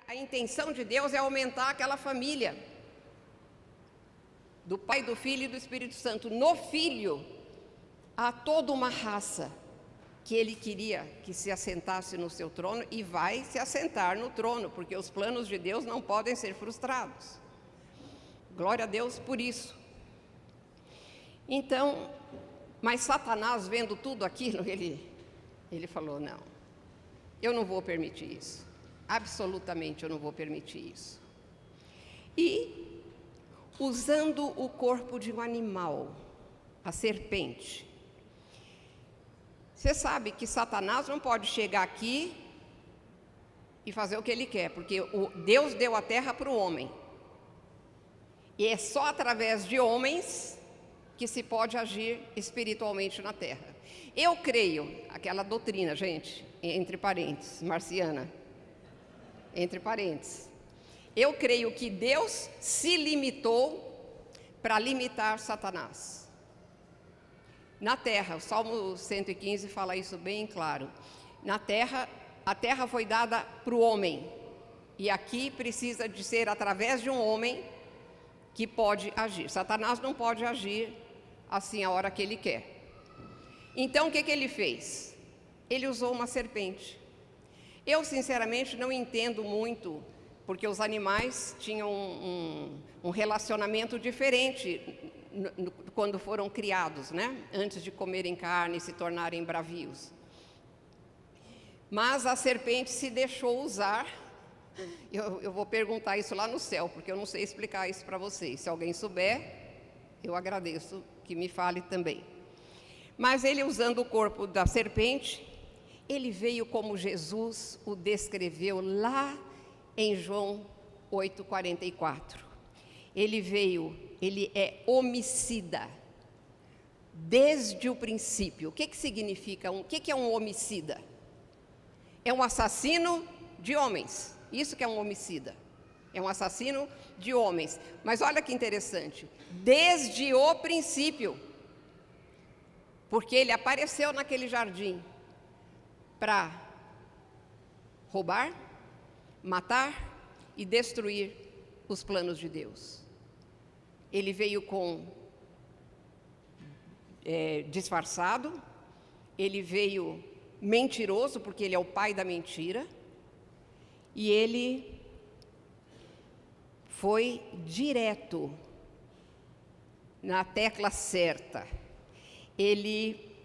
A intenção de Deus é aumentar aquela família, do Pai, do Filho e do Espírito Santo. No Filho, há toda uma raça que Ele queria que se assentasse no seu trono e vai se assentar no trono, porque os planos de Deus não podem ser frustrados. Glória a Deus por isso. Então, mas Satanás, vendo tudo aquilo, ele falou: não, eu não vou permitir isso. Absolutamente eu não vou permitir isso. E, usando o corpo de um animal, a serpente. Você sabe que Satanás não pode chegar aqui e fazer o que ele quer, porque Deus deu a terra para o homem. E é só através de homens que se pode agir espiritualmente na terra. Eu creio, aquela doutrina, gente, entre parênteses, marciana, entre parênteses, eu creio que Deus se limitou para limitar Satanás. Na terra, o Salmo 115 fala isso bem claro. Na terra, a terra foi dada para o homem. E aqui precisa de ser através de um homem que pode agir. Satanás não pode agir assim a hora que ele quer. Então o que ele fez? Ele usou uma serpente. Eu sinceramente não entendo muito, porque os animais tinham um relacionamento diferente quando foram criados, né? Antes de comerem carne e se tornarem bravios. Mas a serpente se deixou usar. Eu vou perguntar isso lá no céu, porque eu não sei explicar isso para vocês. Se alguém souber, eu agradeço que me fale também. Mas ele, usando o corpo da serpente, ele veio como Jesus o descreveu lá em João 8,44. Ele é homicida, desde o princípio. O que significa? O que é um homicida? É um assassino de homens. Isso que é um homicida. É um assassino de homens. Mas olha que interessante. Desde o princípio. Porque ele apareceu naquele jardim para roubar, matar e destruir os planos de Deus. Ele veio disfarçado, ele veio mentiroso, porque ele é o pai da mentira, e ele foi direto na tecla certa. Ele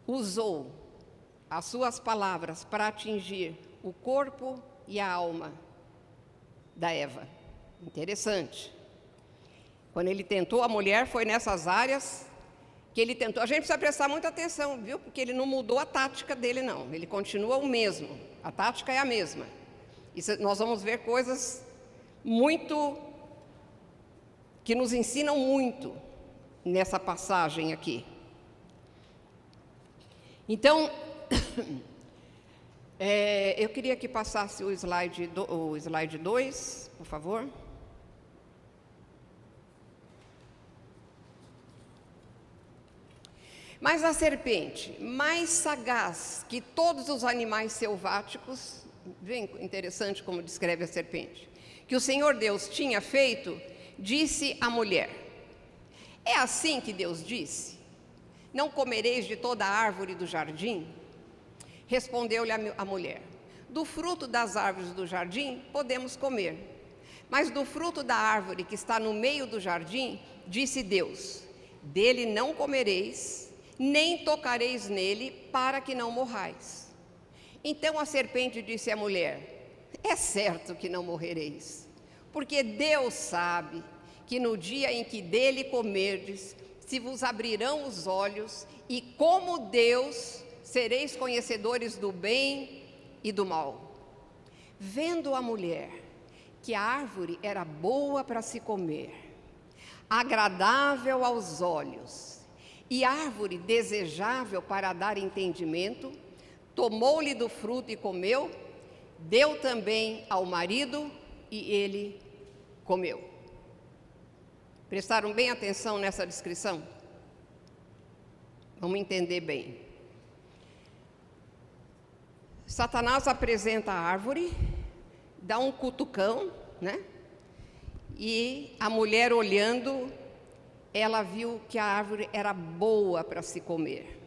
usou as suas palavras para atingir o corpo e a alma da Eva. Interessante. Quando ele tentou a mulher, foi nessas áreas que ele tentou. A gente precisa prestar muita atenção, viu? Porque ele não mudou a tática dele, não. Ele continua o mesmo. A tática é a mesma. E nós vamos ver coisas que nos ensinam muito nessa passagem aqui. Então, eu queria que passasse o slide 2, por favor. Mas a serpente, mais sagaz que todos os animais selváticos, bem interessante como descreve a serpente, que o Senhor Deus tinha feito, disse à mulher: é assim que Deus disse? Não comereis de toda a árvore do jardim? Respondeu-lhe a mulher: do fruto das árvores do jardim podemos comer, mas do fruto da árvore que está no meio do jardim, disse Deus: dele não comereis, nem tocareis nele, para que não morrais. Então a serpente disse à mulher: é certo que não morrereis, porque Deus sabe que no dia em que dele comerdes, se vos abrirão os olhos, e como Deus sereis conhecedores do bem e do mal. Vendo a mulher que a árvore era boa para se comer, agradável aos olhos, e árvore desejável para dar entendimento, tomou-lhe do fruto e comeu, deu também ao marido, e ele comeu. Prestaram bem atenção nessa descrição? Vamos entender bem. Satanás apresenta a árvore dá um cutucão, né? E a mulher olhando, ela viu que a árvore era boa para se comer.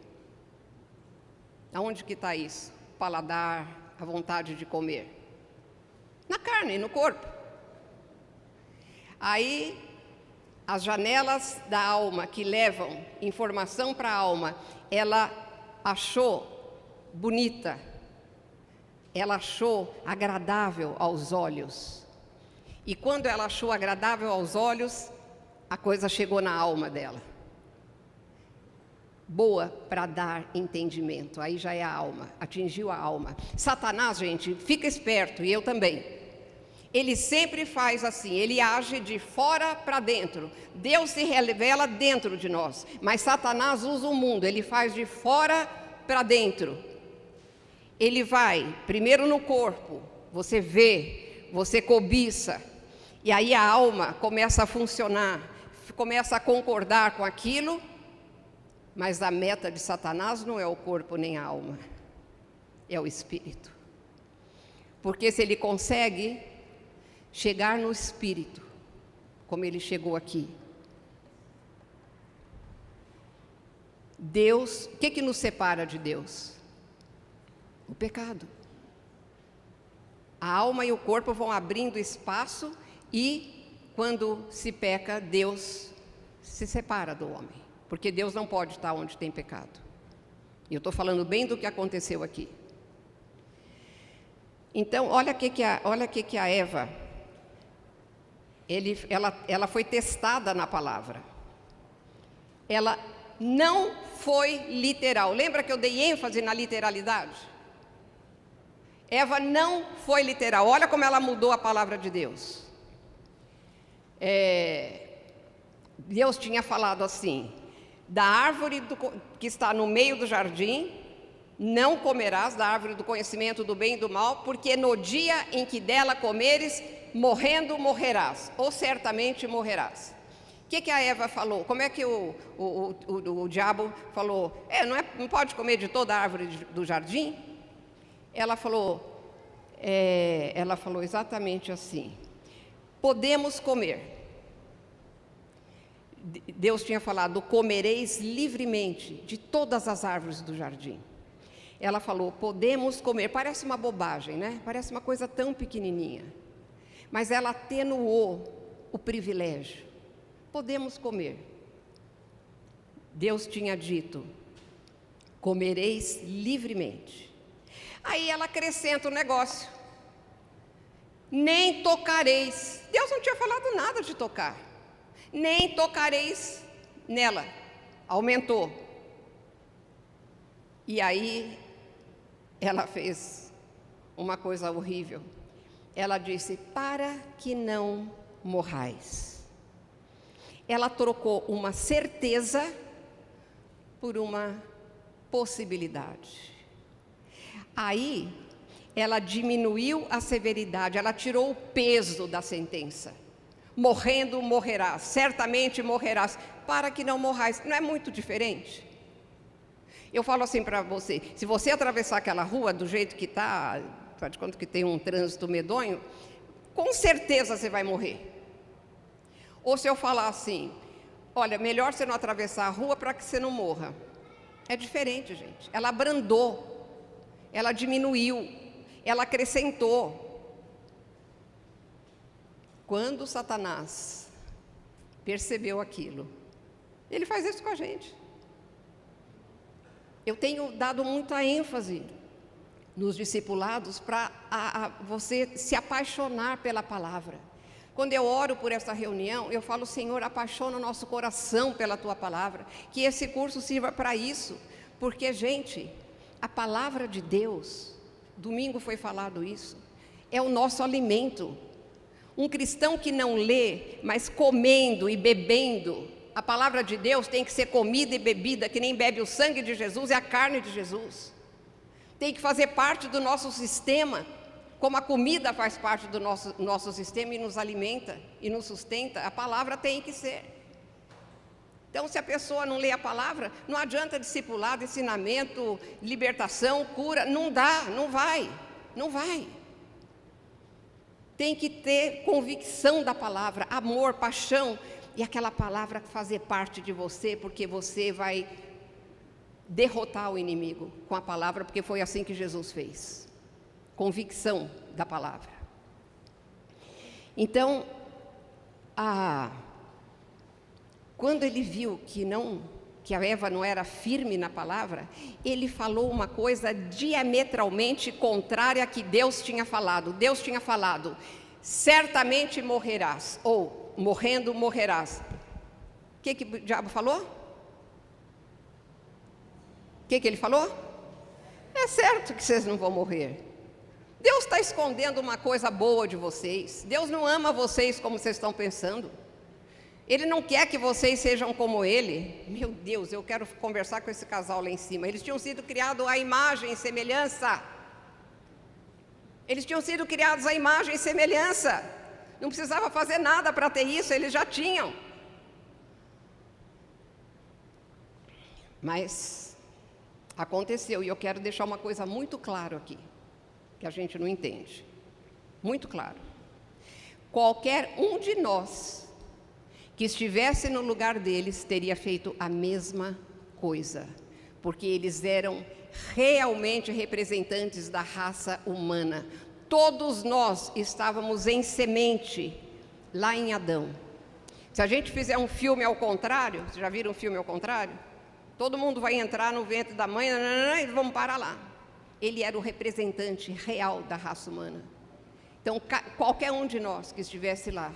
Aonde que está isso? O paladar, a vontade de comer. Na carne, no corpo. Aí, as janelas da alma que levam informação para a alma, ela achou bonita, ela achou agradável aos olhos. E quando ela achou agradável aos olhos, a coisa chegou na alma dela. Boa para dar entendimento, aí já é a alma, atingiu a alma. Satanás, gente, fica esperto, e eu também. Ele sempre faz assim, ele age de fora para dentro. Deus se revela dentro de nós, mas Satanás usa o mundo, ele faz de fora para dentro. Ele vai primeiro no corpo, você vê, você cobiça, e aí a alma começa a funcionar, começa a concordar com aquilo, mas a meta de Satanás não é o corpo nem a alma, é o espírito. Porque se ele consegue chegar no espírito, como ele chegou aqui, Deus, o que nos separa de Deus? O pecado. A alma e o corpo vão abrindo espaço e, quando se peca, Deus se separa do homem. Porque Deus não pode estar onde tem pecado. E eu estou falando bem do que aconteceu aqui. Então, olha o que a Eva, ela foi testada na palavra. Ela não foi literal. Lembra que eu dei ênfase na literalidade? Eva não foi literal. Olha como ela mudou a palavra de Deus. Deus tinha falado assim: da árvore que está no meio do jardim, não comerás, da árvore do conhecimento do bem e do mal, porque no dia em que dela comeres, morrendo morrerás, ou certamente morrerás. O que a Eva falou? Como é que o diabo falou? Não pode comer de toda a árvore do jardim? Ela falou exatamente assim: podemos comer. Deus tinha falado: comereis livremente de todas as árvores do jardim. Ela falou: podemos comer. Parece uma bobagem, né? Parece uma coisa tão pequenininha. Mas ela atenuou o privilégio. Podemos comer. Deus tinha dito: comereis livremente. Aí ela acrescenta o negócio: nem tocareis. Deus não tinha falado nada de tocar. Nem tocareis nela. Aumentou. E aí ela fez uma coisa horrível. Ela disse: para que não morrais. Ela trocou uma certeza por uma possibilidade. Aí ela diminuiu a severidade, ela tirou o peso da sentença. Morrendo morrerás, certamente morrerás, para que não morrais. Não é muito diferente? Eu falo assim para você: se você atravessar aquela rua do jeito que está, faz de conta que tem um trânsito medonho, com certeza você vai morrer. Ou se eu falar assim: olha, melhor você não atravessar a rua para que você não morra. É diferente, gente. Ela abrandou, ela diminuiu, ela acrescentou. Quando Satanás percebeu aquilo, ele faz isso com a gente. Eu tenho dado muita ênfase nos discipulados para você se apaixonar pela palavra. Quando eu oro por essa reunião, eu falo: Senhor, apaixona o nosso coração pela Tua palavra, que esse curso sirva para isso, porque, gente, a palavra de Deus, domingo foi falado isso, é o nosso alimento. Um cristão que não lê, mas comendo e bebendo, a palavra de Deus tem que ser comida e bebida, que nem bebe o sangue de Jesus e a carne de Jesus. Tem que fazer parte do nosso sistema, como a comida faz parte do nosso sistema e nos alimenta e nos sustenta. A palavra tem que ser. Então, se a pessoa não lê a palavra, não adianta discipulado, ensinamento, libertação, cura, não dá, não vai. tem que ter convicção da palavra, amor, paixão, e aquela palavra fazer parte de você, porque você vai derrotar o inimigo com a palavra, porque foi assim que Jesus fez. Convicção da palavra. Então, quando ele viu que a Eva não era firme na palavra, ele falou uma coisa diametralmente contrária a que Deus tinha falado. Deus tinha falado, certamente morrerás, ou morrendo morrerás. O que o diabo falou? O que ele falou? É certo que vocês não vão morrer. Deus está escondendo uma coisa boa de vocês. Deus não ama vocês como vocês estão pensando. Ele não quer que vocês sejam como Ele. Meu Deus, eu quero conversar com esse casal lá em cima. Eles tinham sido criados à imagem e semelhança. Eles tinham sido criados à imagem e semelhança. Não precisava fazer nada para ter isso, eles já tinham. Mas aconteceu, e eu quero deixar uma coisa muito clara aqui, que a gente não entende. Muito claro. Qualquer um de nós que estivesse no lugar deles teria feito a mesma coisa, porque eles eram realmente representantes da raça humana. Todos nós estávamos em semente lá em Adão. Se a gente fizer um filme ao contrário, vocês já viram um filme ao contrário? Todo mundo vai entrar no ventre da mãe e vamos parar lá. Ele era o representante real da raça humana. Então, qualquer um de nós que estivesse lá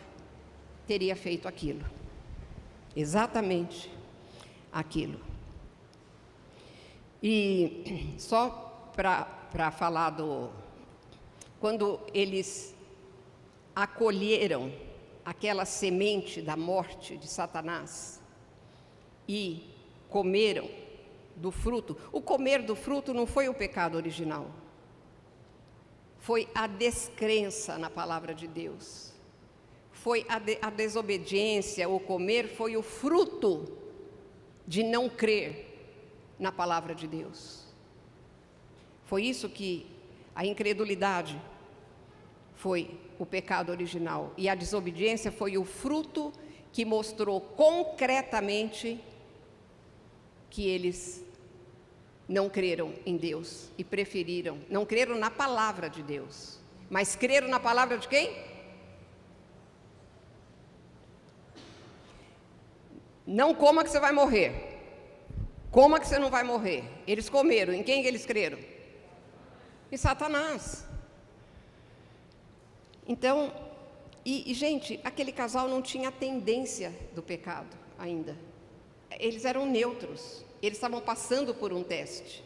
teria feito aquilo. Exatamente aquilo. E só para falar quando eles acolheram aquela semente da morte de Satanás e comeram do fruto, o comer do fruto não foi o pecado original, foi a descrença na palavra de Deus, foi a desobediência. O comer foi o fruto de não crer na palavra de Deus. Foi isso que a incredulidade foi o pecado original, e a desobediência foi o fruto que mostrou concretamente que eles não creram em Deus e preferiram, não creram na palavra de Deus, mas creram na palavra de quem? Não coma que você vai morrer. Coma que você não vai morrer. Eles comeram. Em quem eles creram? Em Satanás. Então, gente, aquele casal não tinha a tendência do pecado ainda. Eles eram neutros. Eles estavam passando por um teste,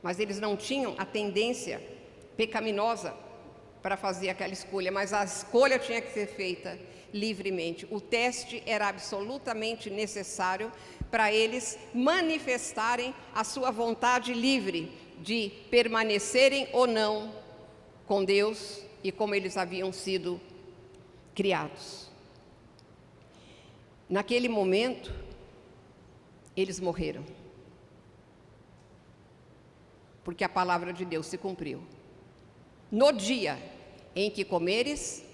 mas eles não tinham a tendência pecaminosa para fazer aquela escolha, mas a escolha tinha que ser feita livremente. O teste era absolutamente necessário para eles manifestarem a sua vontade livre de permanecerem ou não com Deus e como eles haviam sido criados. Naquele momento, eles morreram, porque a palavra de Deus se cumpriu. No dia em que comeres,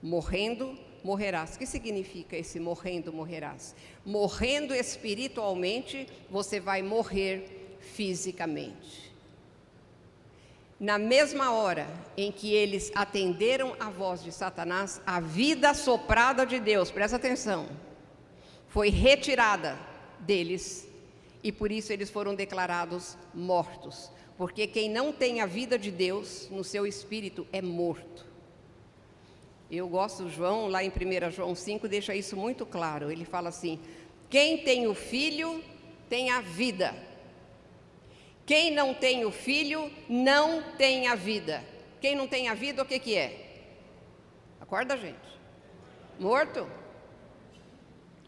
morrendo, morrerás. O que significa esse morrendo, morrerás? Morrendo espiritualmente, você vai morrer fisicamente. Na mesma hora em que eles atenderam a voz de Satanás, a vida soprada de Deus, presta atenção, foi retirada deles, e por isso eles foram declarados mortos, porque quem não tem a vida de Deus no seu espírito é morto. Eu gosto, João, lá em 1 João 5, deixa isso muito claro. Ele fala assim: quem tem o Filho tem a vida. Quem não tem o Filho não tem a vida. Quem não tem a vida, o que é? Acorda, gente. Morto.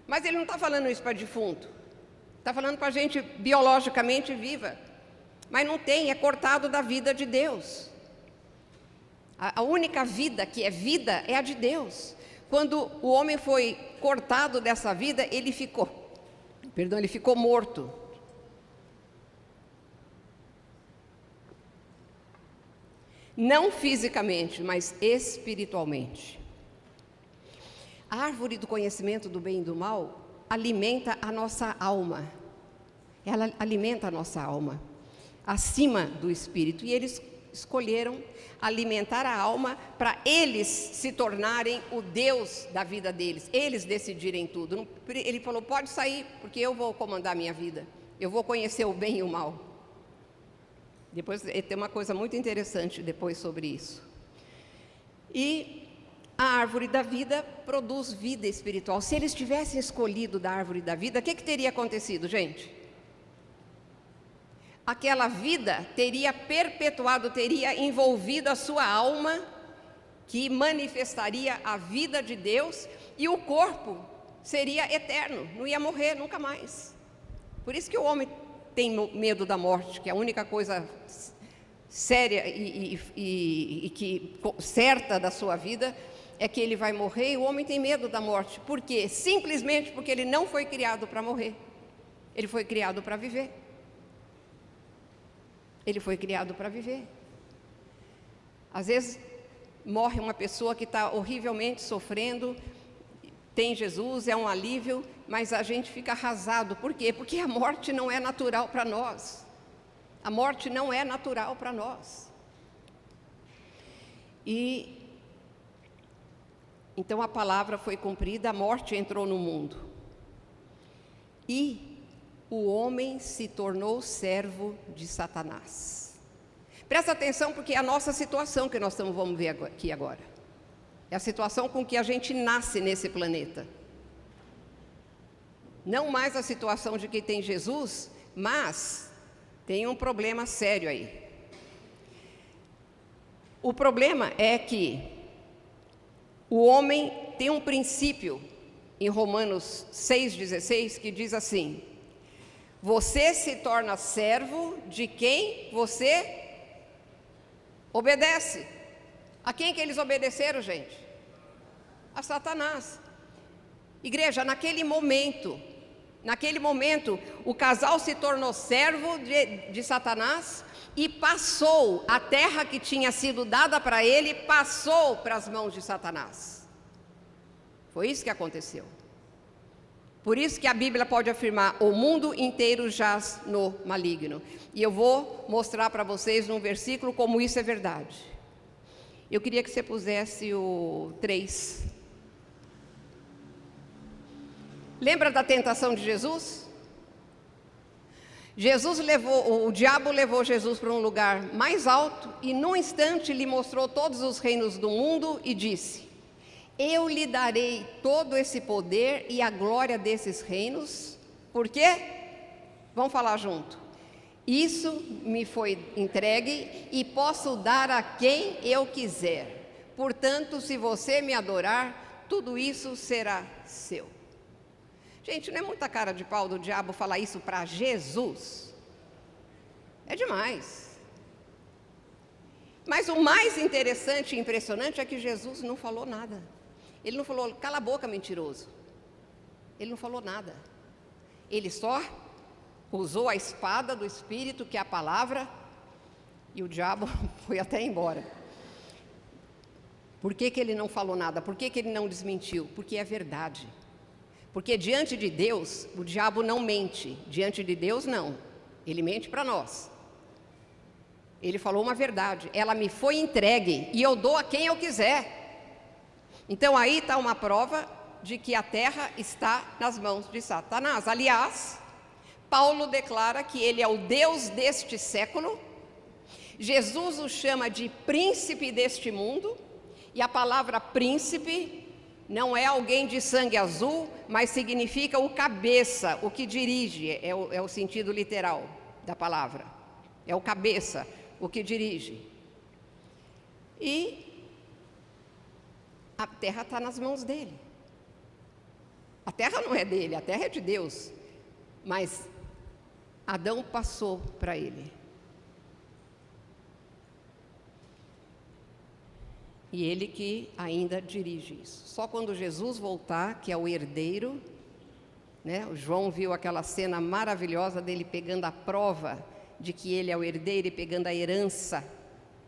Mas ele não está falando isso para defunto. Está falando para gente biologicamente viva. Mas não tem, é cortado da vida de Deus. A única vida que é vida é a de Deus. Quando o homem foi cortado dessa vida, ele ficou morto. Não fisicamente, mas espiritualmente. A árvore do conhecimento do bem e do mal alimenta a nossa alma. Ela alimenta a nossa alma, acima do espírito. E eles escolheram alimentar a alma para eles se tornarem o Deus da vida deles, eles decidirem tudo. Ele falou, pode sair, porque eu vou comandar a minha vida, eu vou conhecer o bem e o mal. Depois tem uma coisa muito interessante depois sobre isso. E a árvore da vida produz vida espiritual. Se eles tivessem escolhido da árvore da vida, o que teria acontecido, gente? Aquela vida teria perpetuado, teria envolvido a sua alma, que manifestaria a vida de Deus, e o corpo seria eterno, não ia morrer nunca mais. Por isso que o homem tem medo da morte, que é a única coisa séria e que certa da sua vida é que ele vai morrer, e o homem tem medo da morte. Por quê? Simplesmente porque ele não foi criado para morrer. Ele foi criado para viver. Ele foi criado para viver. Às vezes morre uma pessoa que está horrivelmente sofrendo, tem Jesus, é um alívio, mas a gente fica arrasado. Por quê? Porque a morte não é natural para nós. A morte não é natural para nós. E então a palavra foi cumprida, a morte entrou no mundo. E o homem se tornou servo de Satanás. Presta atenção, porque é a nossa situação que nós vamos ver aqui agora. É a situação com que a gente nasce nesse planeta. Não mais a situação de quem tem Jesus, mas tem um problema sério aí. O problema é que o homem tem um princípio em Romanos 6,16 que diz assim: você se torna servo de quem você obedece. A quem que eles obedeceram, gente? A Satanás. Igreja, naquele momento, o casal se tornou servo de Satanás e passou, a terra que tinha sido dada para ele, passou para as mãos de Satanás. Foi isso que aconteceu. Por isso que a Bíblia pode afirmar, o mundo inteiro jaz no maligno. E eu vou mostrar para vocês num versículo como isso é verdade. Eu queria que você pusesse o 3. Lembra da tentação de Jesus? O diabo levou Jesus para um lugar mais alto e num instante lhe mostrou todos os reinos do mundo e disse: eu lhe darei todo esse poder e a glória desses reinos. Por quê? Vamos falar junto. Isso me foi entregue e posso dar a quem eu quiser. Portanto, se você me adorar, tudo isso será seu. Gente, não é muita cara de pau do diabo falar isso para Jesus? É demais. Mas o mais interessante e impressionante é que Jesus não falou nada. Ele não falou, cala a boca, mentiroso. Ele não falou nada. Ele só usou a espada do Espírito, que é a palavra, e o diabo foi até embora. Por que ele não falou nada? Por que ele não desmentiu? Porque é verdade. Porque diante de Deus, o diabo não mente. Diante de Deus, não. Ele mente para nós. Ele falou uma verdade. Ela me foi entregue e eu dou a quem eu quiser. Então aí está uma prova de que a terra está nas mãos de Satanás. Aliás, Paulo declara que ele é o Deus deste século. Jesus o chama de príncipe deste mundo. E a palavra príncipe não é alguém de sangue azul, mas significa o cabeça, o que dirige, é o sentido literal da palavra. É o cabeça, o que dirige. E a terra está nas mãos dele. A terra não é dele, a terra é de Deus. Mas Adão passou para ele. E ele que ainda dirige isso. Só quando Jesus voltar, que é o herdeiro, né? O João viu aquela cena maravilhosa dele pegando a prova de que ele é o herdeiro e pegando a herança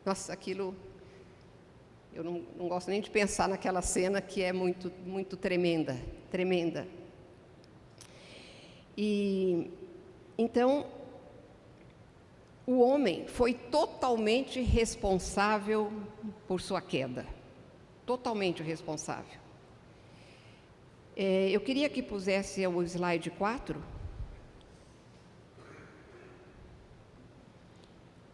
Nossa, aquilo... Eu não gosto nem de pensar naquela cena que é muito, muito tremenda, tremenda. E então, o homem foi totalmente responsável por sua queda. Totalmente responsável. Eu queria que pusesse o slide 4.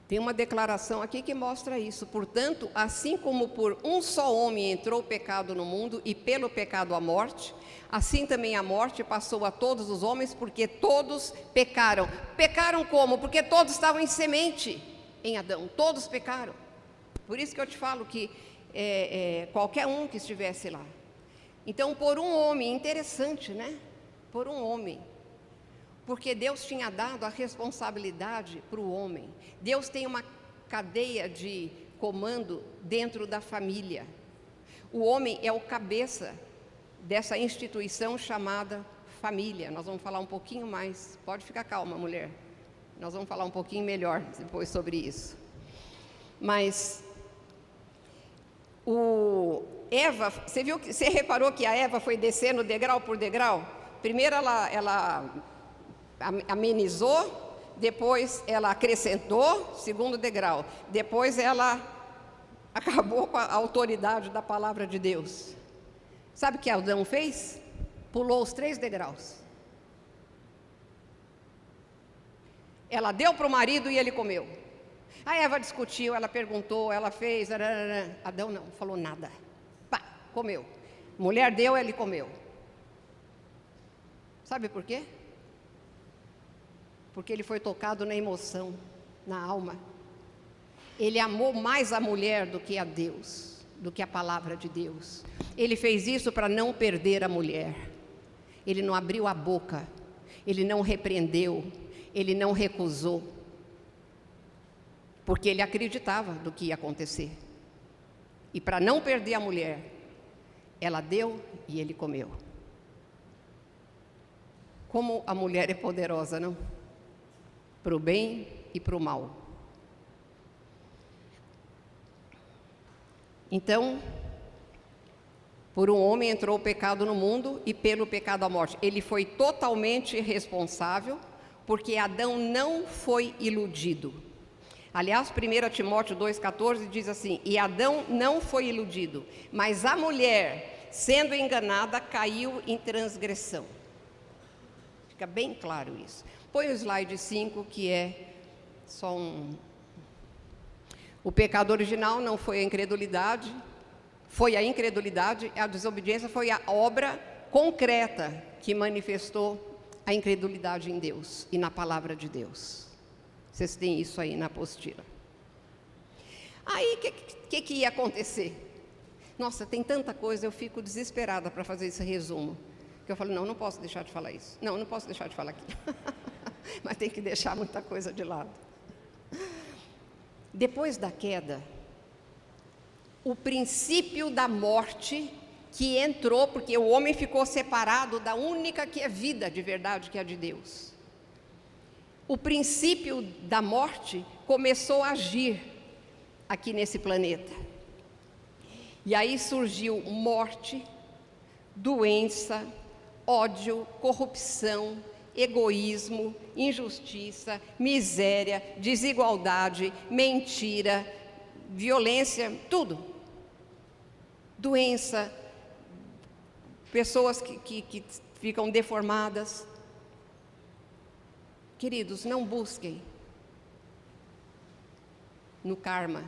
Tem uma declaração aqui que mostra isso. Portanto, assim como por um só homem entrou o pecado no mundo e pelo pecado a morte, assim também a morte passou a todos os homens, porque todos pecaram. Pecaram como? Porque todos estavam em semente em Adão, todos pecaram. Por isso que eu te falo que qualquer um que estivesse lá. Então, por um homem, interessante, né? Por um homem. Porque Deus tinha dado a responsabilidade para o homem. Deus tem uma cadeia de comando dentro da família. O homem é o cabeça dessa instituição chamada família. Nós vamos falar um pouquinho mais. Pode ficar calma, mulher. Nós vamos falar um pouquinho melhor depois sobre isso. Mas Eva, você reparou que a Eva foi descendo degrau por degrau? Primeiro ela amenizou, depois ela acrescentou, segundo degrau. Depois ela acabou com a autoridade da palavra de Deus. Sabe o que Adão fez? Pulou os 3 degraus. Ela deu para o marido e ele comeu. A Eva discutiu, ela perguntou, ela fez. Adão não, falou nada. Pá, comeu. Mulher deu, ele comeu. Sabe por quê? Porque ele foi tocado na emoção, na alma. Ele amou mais a mulher do que a Deus, do que a palavra de Deus. Ele fez isso para não perder a mulher. Ele não abriu a boca, ele não repreendeu, ele não recusou. Porque ele acreditava do que ia acontecer. E para não perder a mulher, ela deu e ele comeu. Como a mulher é poderosa, não? Para o bem e para o mal. Então, por um homem entrou o pecado no mundo e pelo pecado a morte. Ele foi totalmente responsável, porque Adão não foi iludido. Aliás, 1 Timóteo 2,14 diz assim: e Adão não foi iludido, mas a mulher, sendo enganada, caiu em transgressão. Fica bem claro isso. Põe o slide 5, que é só O pecado original não foi a incredulidade, foi a incredulidade, a desobediência foi a obra concreta que manifestou a incredulidade em Deus e na palavra de Deus. Vocês têm isso aí na apostila. Aí, o que ia acontecer? Nossa, tem tanta coisa, eu fico desesperada para fazer esse resumo. Que eu falo, não posso deixar de falar isso. Não posso deixar de falar aqui. Mas tem que deixar muita coisa de lado. Depois da queda, o princípio da morte que entrou, porque o homem ficou separado da única que é vida de verdade, que é a de Deus. O princípio da morte começou a agir aqui nesse planeta. E aí surgiu morte, doença, ódio, corrupção, egoísmo, injustiça, miséria, desigualdade, mentira, violência, tudo. Doença, pessoas que ficam deformadas. Queridos, não busquem no karma,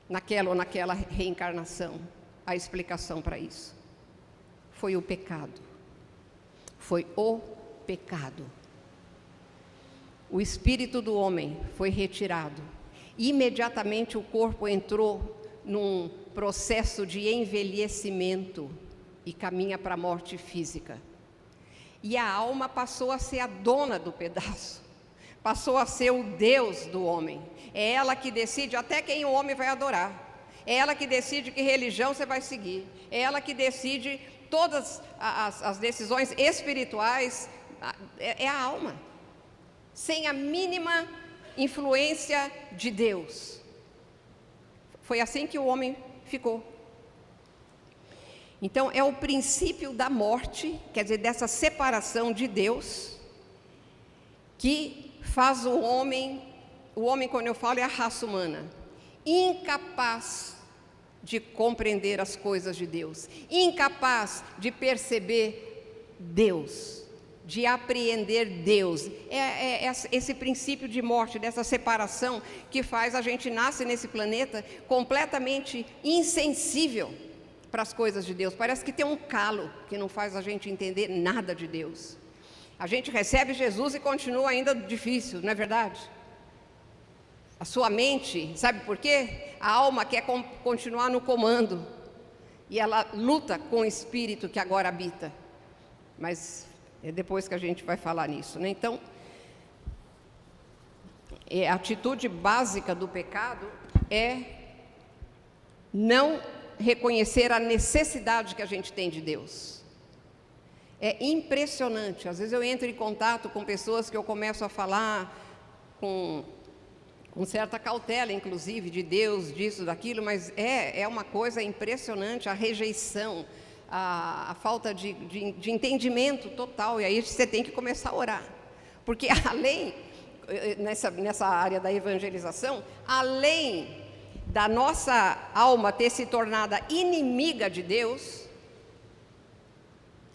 naquela ou naquela reencarnação, a explicação para isso. Foi o pecado. Foi o pecado. O espírito do homem foi retirado. Imediatamente o corpo entrou num processo de envelhecimento e caminha para a morte física. E a alma passou a ser a dona do pedaço. Passou a ser o Deus do homem. É ela que decide até quem o homem vai adorar. É ela que decide que religião você vai seguir. É ela que decide todas as decisões espirituais. É a alma. Sem a mínima influência de Deus. Foi assim que o homem ficou. Então, é o princípio da morte, quer dizer, dessa separação de Deus, que faz o homem, quando eu falo, é a raça humana, incapaz de compreender as coisas de Deus, incapaz de perceber Deus, de apreender Deus. É esse princípio de morte, dessa separação, que faz a gente nascer nesse planeta completamente insensível para as coisas de Deus. Parece que tem um calo que não faz a gente entender nada de Deus. A gente recebe Jesus e continua ainda difícil, não é verdade? A sua mente, sabe por quê? A alma quer continuar no comando, e ela luta com o espírito que agora habita. Mas é depois que a gente vai falar nisso, né? Então, a atitude básica do pecado é não reconhecer a necessidade que a gente tem de Deus. É impressionante. Às vezes eu entro em contato com pessoas que eu começo a falar com certa cautela, inclusive, de Deus, disso, daquilo, mas é uma coisa impressionante, a rejeição, a falta de entendimento total. E aí você tem que começar a orar, porque além, nessa área da evangelização, além da nossa alma ter se tornado inimiga de Deus,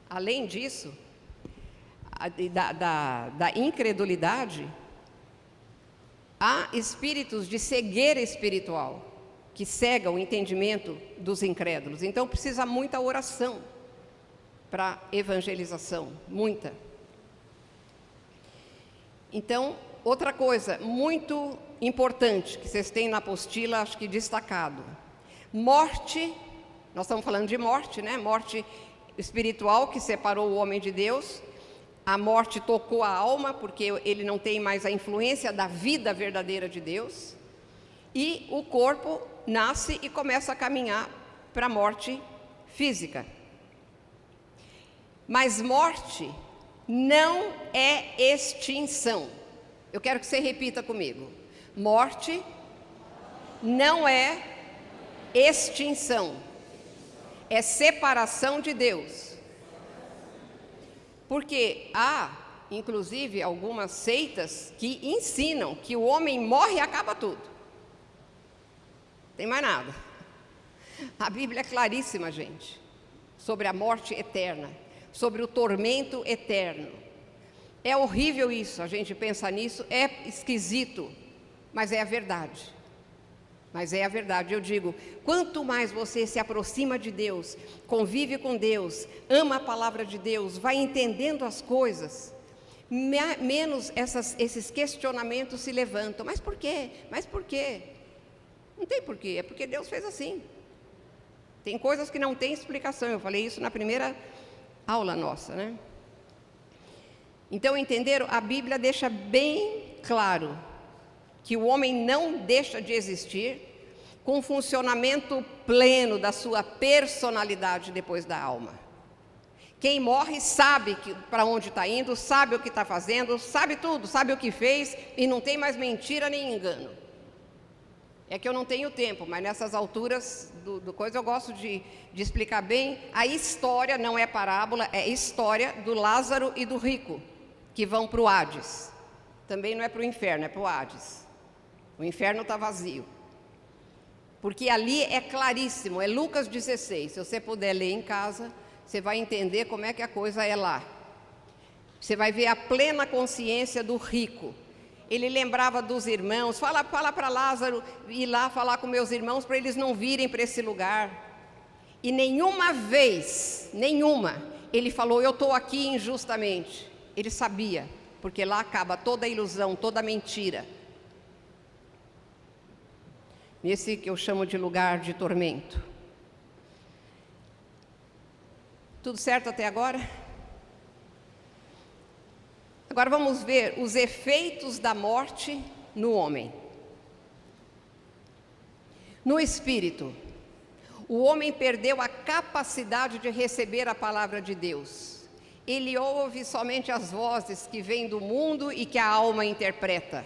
além disso, da incredulidade, há espíritos de cegueira espiritual que cegam o entendimento dos incrédulos. Então precisa muita oração para evangelização, muita. Então, outra coisa muito importante que vocês têm na apostila, acho que destacado: morte. Nós estamos falando de morte, né? Morte espiritual que separou o homem de Deus. A morte tocou a alma, porque ele não tem mais a influência da vida verdadeira de Deus. E o corpo nasce e começa a caminhar para a morte física. Mas morte não é extinção. Eu quero que você repita comigo. Morte não é extinção. É separação de Deus. Porque há, inclusive, algumas seitas que ensinam que o homem morre e acaba tudo. Tem mais nada. A Bíblia é claríssima, gente, sobre a morte eterna, sobre o tormento eterno. É horrível isso, a gente pensa nisso, é esquisito, mas é a verdade. Mas é a verdade. Eu digo, quanto mais você se aproxima de Deus, convive com Deus, ama a palavra de Deus, vai entendendo as coisas, menos esses questionamentos se levantam. Mas por quê? Mas por quê? Não tem porquê, é porque Deus fez assim. Tem coisas que não tem explicação. Eu falei isso na primeira aula nossa, né? Então, entenderam? A Bíblia deixa bem claro que o homem não deixa de existir com o funcionamento pleno da sua personalidade depois da alma. Quem morre sabe para onde está indo, sabe o que está fazendo, sabe tudo, sabe o que fez, e não tem mais mentira nem engano. É que eu não tenho tempo, mas nessas alturas do coisa eu gosto de explicar bem. A história não é parábola, é história do Lázaro e do rico, que vão para o Hades. Também não é para o inferno, é para o Hades. O inferno está vazio. Porque ali é claríssimo, é Lucas 16. Se você puder ler em casa, você vai entender como é que a coisa é lá. Você vai ver a plena consciência do rico. Ele lembrava dos irmãos, fala para Lázaro ir lá falar com meus irmãos para eles não virem para esse lugar. E nenhuma vez, ele falou, eu estou aqui injustamente. Ele sabia, porque lá acaba toda a ilusão, toda a mentira. Nesse que eu chamo de lugar de tormento. Tudo certo até agora? Agora vamos ver os efeitos da morte no homem. No espírito, o homem perdeu a capacidade de receber a palavra de Deus. Ele ouve somente as vozes que vêm do mundo e que a alma interpreta.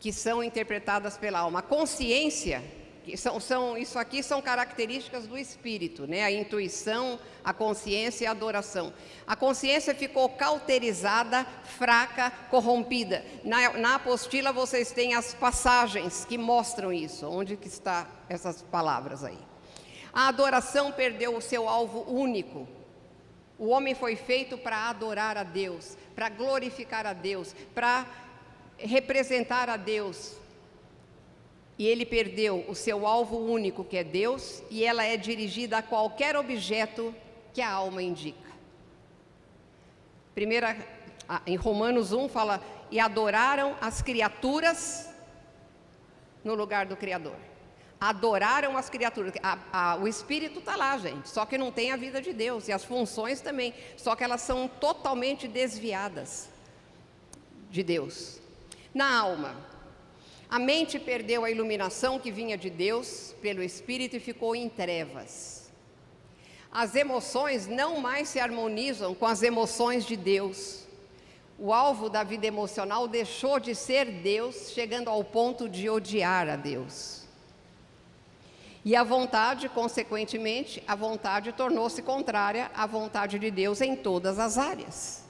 que são interpretadas pela alma. A consciência, que isso aqui são características do espírito, né? A intuição, a consciência e a adoração. A consciência ficou cauterizada, fraca, corrompida. Na apostila vocês têm as passagens que mostram isso. Onde que está essas palavras aí? A adoração perdeu o seu alvo único. O homem foi feito para adorar a Deus, para glorificar a Deus, para representar a Deus. E ele perdeu o seu alvo único, que é Deus, e ela é dirigida a qualquer objeto que a alma indica. Em Romanos 1 fala, e adoraram as criaturas no lugar do Criador. Adoraram as criaturas. O Espírito está lá, gente, só que não tem a vida de Deus, e as funções também, só que elas são totalmente desviadas de Deus. Na alma, a mente perdeu a iluminação que vinha de Deus pelo Espírito e ficou em trevas. As emoções não mais se harmonizam com as emoções de Deus. O alvo da vida emocional deixou de ser Deus, chegando ao ponto de odiar a Deus. E a vontade, consequentemente, a vontade tornou-se contrária à vontade de Deus em todas as áreas.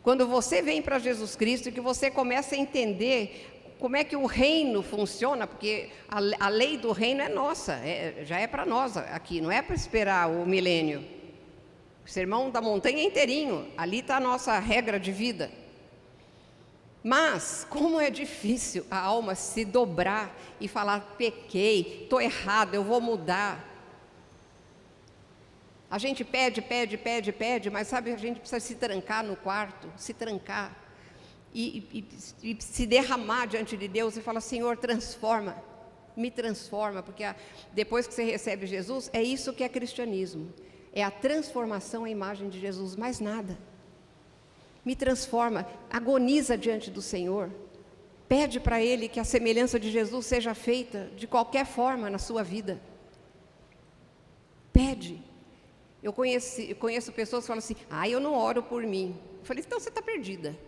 Quando você vem para Jesus Cristo e que você começa a entender como é que o reino funciona, porque a lei do reino é nossa, já é para nós aqui, não é para esperar o milênio. O Sermão da Montanha é inteirinho, ali está a nossa regra de vida. Mas, como é difícil a alma se dobrar e falar, pequei, estou errado, eu vou mudar. A gente pede, mas sabe, a gente precisa se trancar no quarto, se trancar. E se derramar diante de Deus e falar, Senhor, transforma, me transforma, porque depois que você recebe Jesus, é isso que é cristianismo, é a transformação à imagem de Jesus, mais nada. Me transforma, agoniza diante do Senhor, pede para Ele que a semelhança de Jesus seja feita de qualquer forma na sua vida. Pede. Eu conheço pessoas que falam assim, eu não oro por mim. Eu falei, então você está perdida.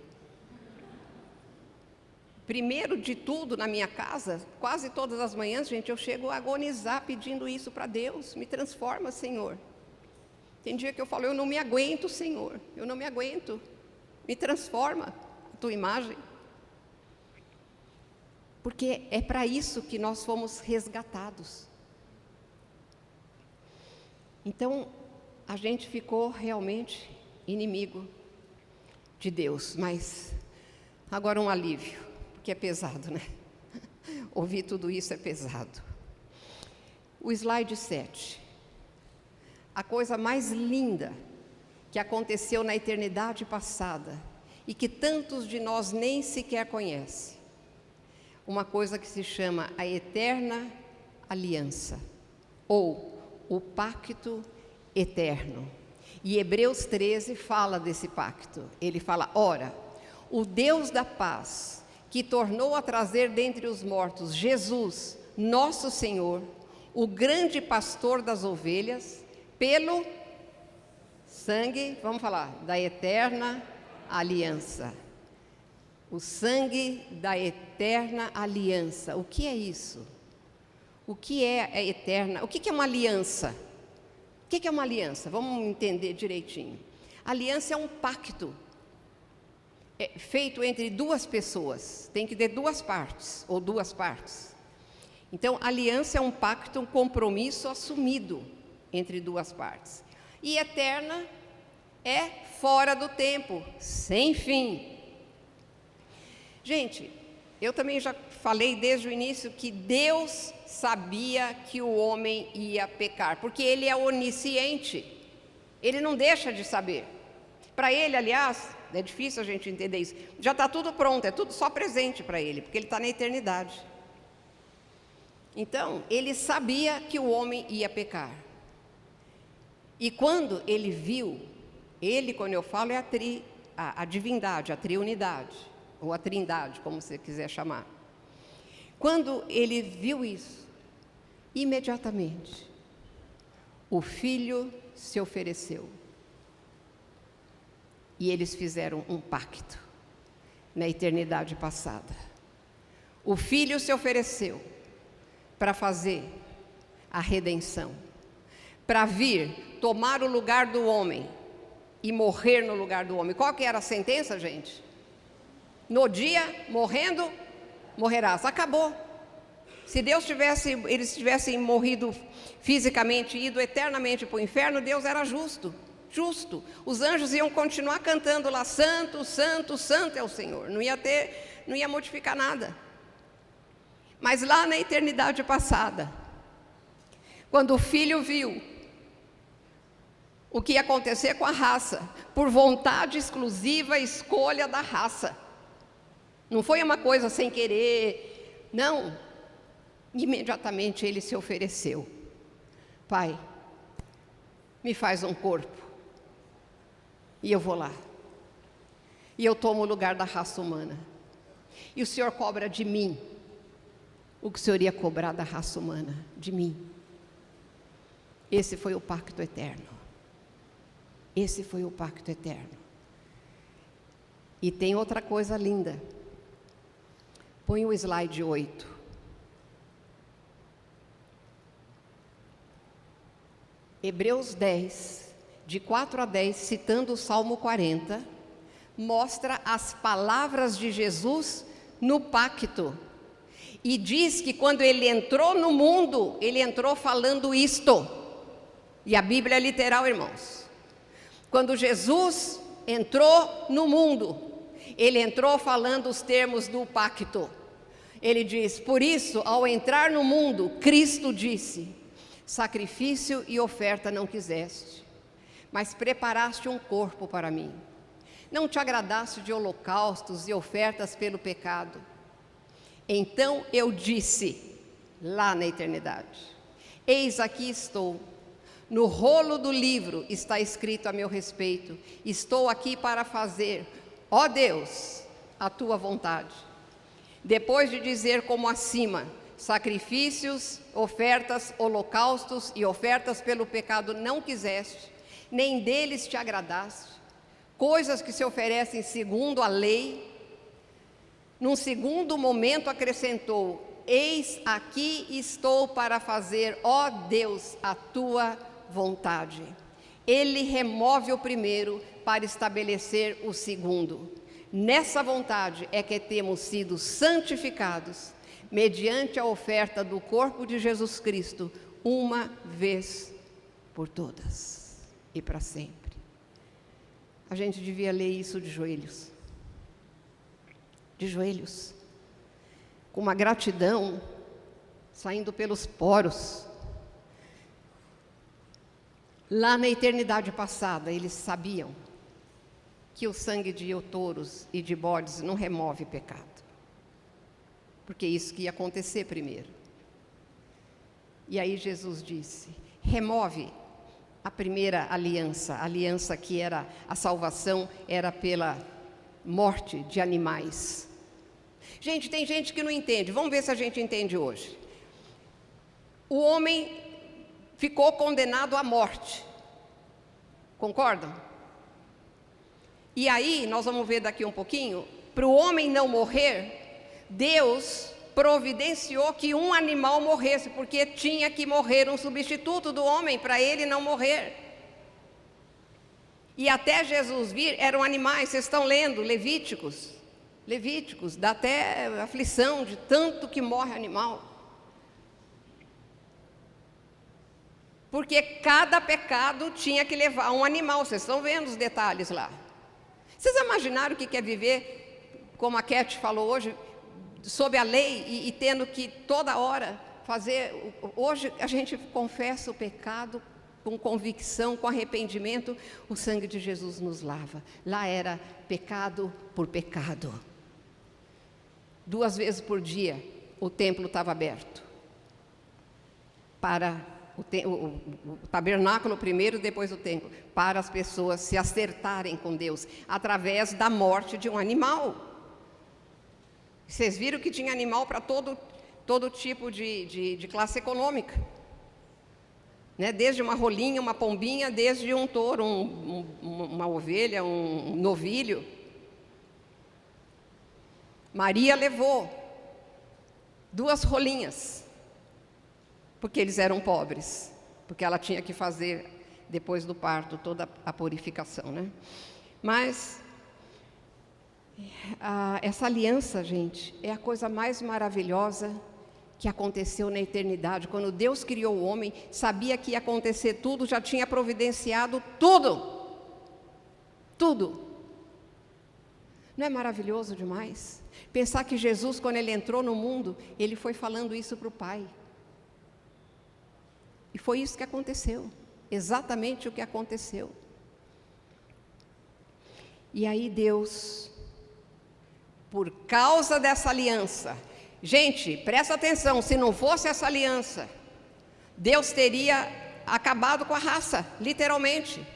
Primeiro de tudo, na minha casa, quase todas as manhãs, gente, eu chego a agonizar pedindo isso para Deus. Me transforma, Senhor. Tem dia que eu falo, eu não me aguento, Senhor. Eu não me aguento. Me transforma a tua imagem. Porque é para isso que nós fomos resgatados. Então, a gente ficou realmente inimigo de Deus. Mas, agora um alívio. Que é pesado, né? Ouvir tudo isso é pesado. O slide 7. A coisa mais linda que aconteceu na eternidade passada e que tantos de nós nem sequer conhecem. Uma coisa que se chama a eterna aliança, ou o pacto eterno. E Hebreus 13 fala desse pacto. Ele fala, ora, o Deus da paz, que tornou a trazer dentre os mortos Jesus, nosso Senhor, o grande pastor das ovelhas, pelo sangue, vamos falar, da eterna aliança. O sangue da eterna aliança. O que é isso? O que é a eterna? O que é uma aliança? O que é uma aliança? Vamos entender direitinho. Aliança é um pacto. Feito entre duas pessoas, tem que ter duas partes, ou duas partes. Então, aliança é um pacto, um compromisso assumido entre duas partes. E eterna é fora do tempo, sem fim. Gente, eu também já falei desde o início que Deus sabia que o homem ia pecar, porque Ele é onisciente, Ele não deixa de saber. Para Ele, aliás, é difícil a gente entender isso. Já está tudo pronto, é tudo só presente para Ele, porque Ele está na eternidade. Então, Ele sabia que o homem ia pecar. E quando Ele viu, Ele, quando eu falo, é a divindade, a triunidade, ou a trindade, como você quiser chamar. Quando Ele viu isso, imediatamente, o Filho se ofereceu. E eles fizeram um pacto na eternidade passada. o Filho se ofereceu para fazer a redenção, para vir tomar o lugar do homem e morrer no lugar do homem. Qual que era a sentença, gente? No dia, morrendo, morrerás. Acabou. Se eles tivessem morrido fisicamente, ido eternamente para o inferno, Deus era justo. Os anjos iam continuar cantando lá, santo, santo, santo é o Senhor. Não ia modificar nada. Mas lá na eternidade passada, quando o Filho viu o que ia acontecer com a raça, por vontade exclusiva, escolha da raça. Não foi uma coisa sem querer, não. Imediatamente ele se ofereceu. Pai, me faz um corpo. E eu vou lá. E eu tomo o lugar da raça humana. E o Senhor cobra de mim o que o Senhor ia cobrar da raça humana, de mim. Esse foi o pacto eterno. Esse foi o pacto eterno. E tem outra coisa linda. Põe o slide 8. Hebreus 10, de 4 a 10, citando o Salmo 40, mostra as palavras de Jesus no pacto. E diz que quando ele entrou no mundo, ele entrou falando isto. E a Bíblia é literal, irmãos. Quando Jesus entrou no mundo, ele entrou falando os termos do pacto. Ele diz: por isso, ao entrar no mundo, Cristo disse: sacrifício e oferta não quiseste, mas preparaste um corpo para mim. Não te agradaste de holocaustos e ofertas pelo pecado. Então eu disse, lá na eternidade: eis aqui estou. No rolo do livro está escrito a meu respeito. Estou aqui para fazer, ó Deus, a tua vontade. Depois de dizer como acima, sacrifícios, ofertas, holocaustos e ofertas pelo pecado não quiseste, nem deles te agradaste, coisas que se oferecem segundo a lei. Num segundo momento acrescentou: eis aqui estou para fazer, ó Deus, a tua vontade. Ele remove o primeiro para estabelecer o segundo. Nessa vontade é que temos sido santificados, mediante a oferta do corpo de Jesus Cristo, uma vez por todas e para sempre. A gente devia ler isso de joelhos. De joelhos. Com uma gratidão saindo pelos poros. Lá na eternidade passada, eles sabiam que o sangue de touros e de bodes não remove pecado. Porque isso que ia acontecer primeiro. E aí Jesus disse: remove a primeira aliança, a aliança que era a salvação, era pela morte de animais. Gente, tem gente que não entende. Vamos ver se a gente entende hoje. O homem ficou condenado à morte. Concordam? E aí, nós vamos ver daqui um pouquinho, para o homem não morrer, Deus providenciou que um animal morresse, porque tinha que morrer um substituto do homem para ele não morrer. E até Jesus vir, eram animais. Vocês estão lendo Levíticos, dá até aflição de tanto que morre animal. Porque cada pecado tinha que levar um animal. Vocês estão vendo os detalhes lá. Vocês imaginaram o que é viver, como a Cat falou hoje, sob a lei e tendo que toda hora fazer. Hoje a gente confessa o pecado com convicção, com arrependimento. O sangue de Jesus nos lava. Lá era pecado por pecado. 2 vezes por dia o templo estava aberto para o tabernáculo primeiro, depois o templo, para as pessoas se acertarem com Deus através da morte de um animal. Vocês viram que tinha animal para todo tipo de classe econômica, né? Desde uma rolinha, uma pombinha, desde um touro, uma ovelha, um novilho. Maria levou 2 rolinhas, porque eles eram pobres, porque ela tinha que fazer, depois do parto, toda a purificação, né? Mas essa aliança, gente, é a coisa mais maravilhosa que aconteceu na eternidade. Quando Deus criou o homem, sabia que ia acontecer tudo, já tinha providenciado tudo. Tudo. Não é maravilhoso demais? Pensar que Jesus, quando ele entrou no mundo, ele foi falando isso para o Pai. E foi isso que aconteceu. Exatamente o que aconteceu. E aí Deus, por causa dessa aliança, gente, presta atenção, se não fosse essa aliança, Deus teria acabado com a raça, literalmente.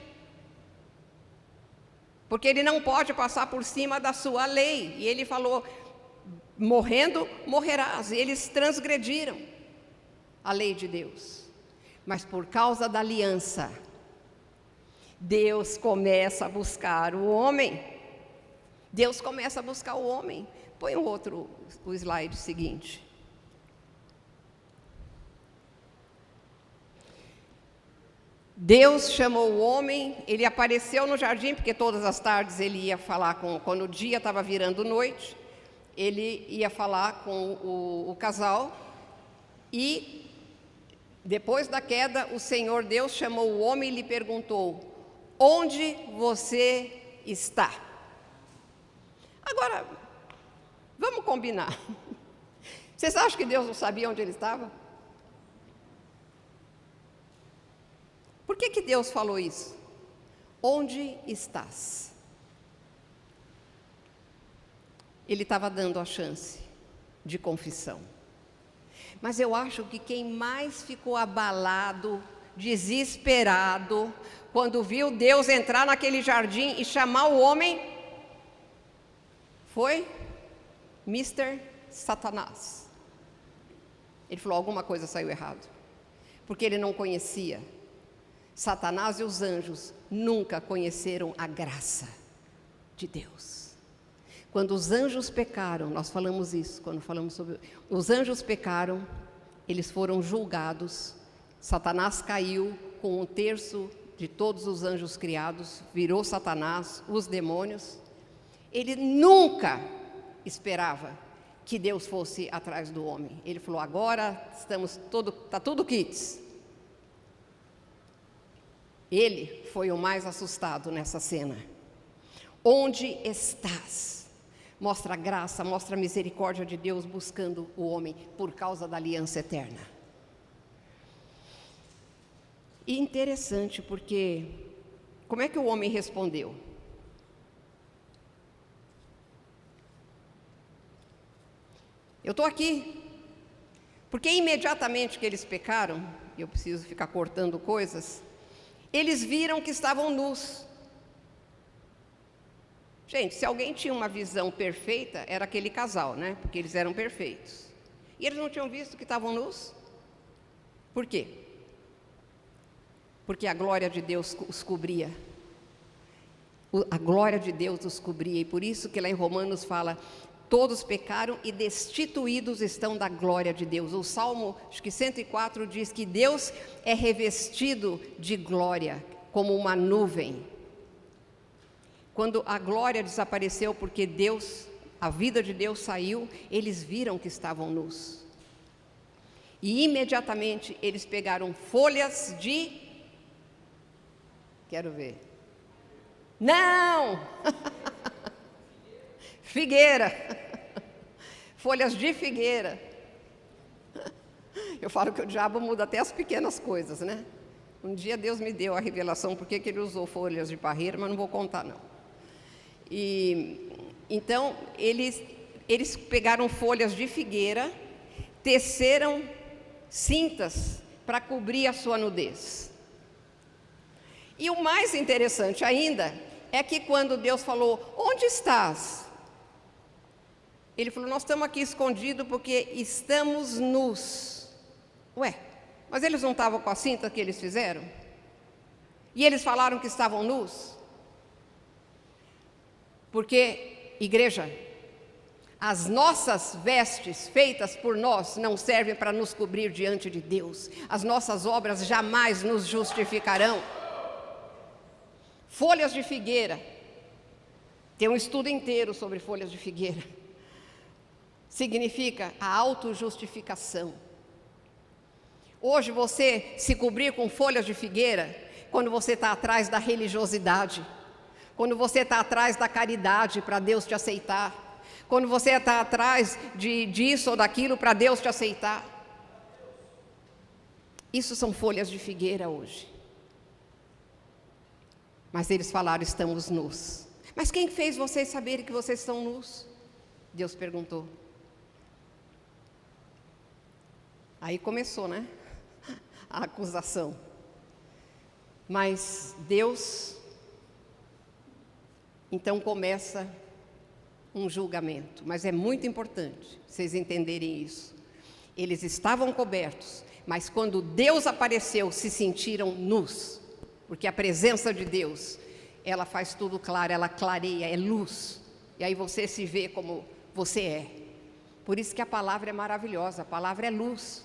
Porque ele não pode passar por cima da sua lei. E ele falou, morrendo, morrerás. E eles transgrediram a lei de Deus. Mas por causa da aliança, Deus começa a buscar o homem. Deus começa a buscar o homem. Põe o slide seguinte. Deus chamou o homem, ele apareceu no jardim, porque todas as tardes ele ia falar quando o dia estava virando noite, ele ia falar com o casal, e depois da queda, o Senhor Deus chamou o homem e lhe perguntou, onde você está? Agora, vamos combinar. Vocês acham que Deus não sabia onde ele estava? Por que Deus falou isso? Onde estás? Ele estava dando a chance de confissão. Mas eu acho que quem mais ficou abalado, desesperado, quando viu Deus entrar naquele jardim e chamar o homem, foi Mr. Satanás. Ele falou, alguma coisa saiu errado. Porque ele não conhecia. Satanás e os anjos nunca conheceram a graça de Deus. Quando os anjos pecaram, nós falamos isso, quando falamos sobre... Os anjos pecaram, eles foram julgados, Satanás caiu com 1/3 de todos os anjos criados, virou Satanás, os demônios. Ele nunca esperava que Deus fosse atrás do homem. Ele falou, agora está tudo quites. Ele foi o mais assustado nessa cena. Onde estás? Mostra a graça, mostra a misericórdia de Deus buscando o homem por causa da aliança eterna. E interessante porque, como é que o homem respondeu? Eu estou aqui. Porque imediatamente que eles pecaram, eu preciso ficar cortando coisas, eles viram que estavam nus. Gente, se alguém tinha uma visão perfeita, era aquele casal, né? Porque eles eram perfeitos. E eles não tinham visto que estavam nus? Por quê? Porque a glória de Deus os cobria. A glória de Deus os cobria. E por isso que lá em Romanos fala, todos pecaram e destituídos estão da glória de Deus. O Salmo, acho que 104, diz que Deus é revestido de glória, como uma nuvem. Quando a glória desapareceu, porque a vida de Deus saiu, eles viram que estavam nus. E imediatamente eles pegaram folhas de... Quero ver. Não! Figueira. Folhas de figueira. Eu falo que o diabo muda até as pequenas coisas, né? Um dia Deus me deu a revelação porque que ele usou folhas de parreira, mas não vou contar não. Então, eles pegaram folhas de figueira, teceram cintas para cobrir a sua nudez. E o mais interessante ainda é que quando Deus falou, onde estás? Ele falou, nós estamos aqui escondidos porque estamos nus. Ué, mas eles não estavam com a cinta que eles fizeram? E eles falaram que estavam nus? Porque, igreja, As nossas vestes feitas por nós não servem para nos cobrir diante de Deus. As nossas obras jamais nos justificarão. Folhas de figueira. Tem um estudo inteiro sobre folhas de figueira. Significa a autojustificação. Hoje você se cobrir com folhas de figueira, quando você está atrás da religiosidade, quando você está atrás da caridade para Deus te aceitar, quando você está atrás disso ou daquilo para Deus te aceitar. Isso são folhas de figueira hoje. Mas eles falaram, estamos nus. Mas quem fez vocês saberem que vocês estão nus? Deus perguntou. Aí começou, né? A acusação. Mas Deus, então começa um julgamento. Mas é muito importante vocês entenderem isso. Eles estavam cobertos, mas quando Deus apareceu, se sentiram nus. Porque a presença de Deus, ela faz tudo claro, ela clareia, é luz. E aí você se vê como você é. Por isso que a palavra é maravilhosa, a palavra é luz.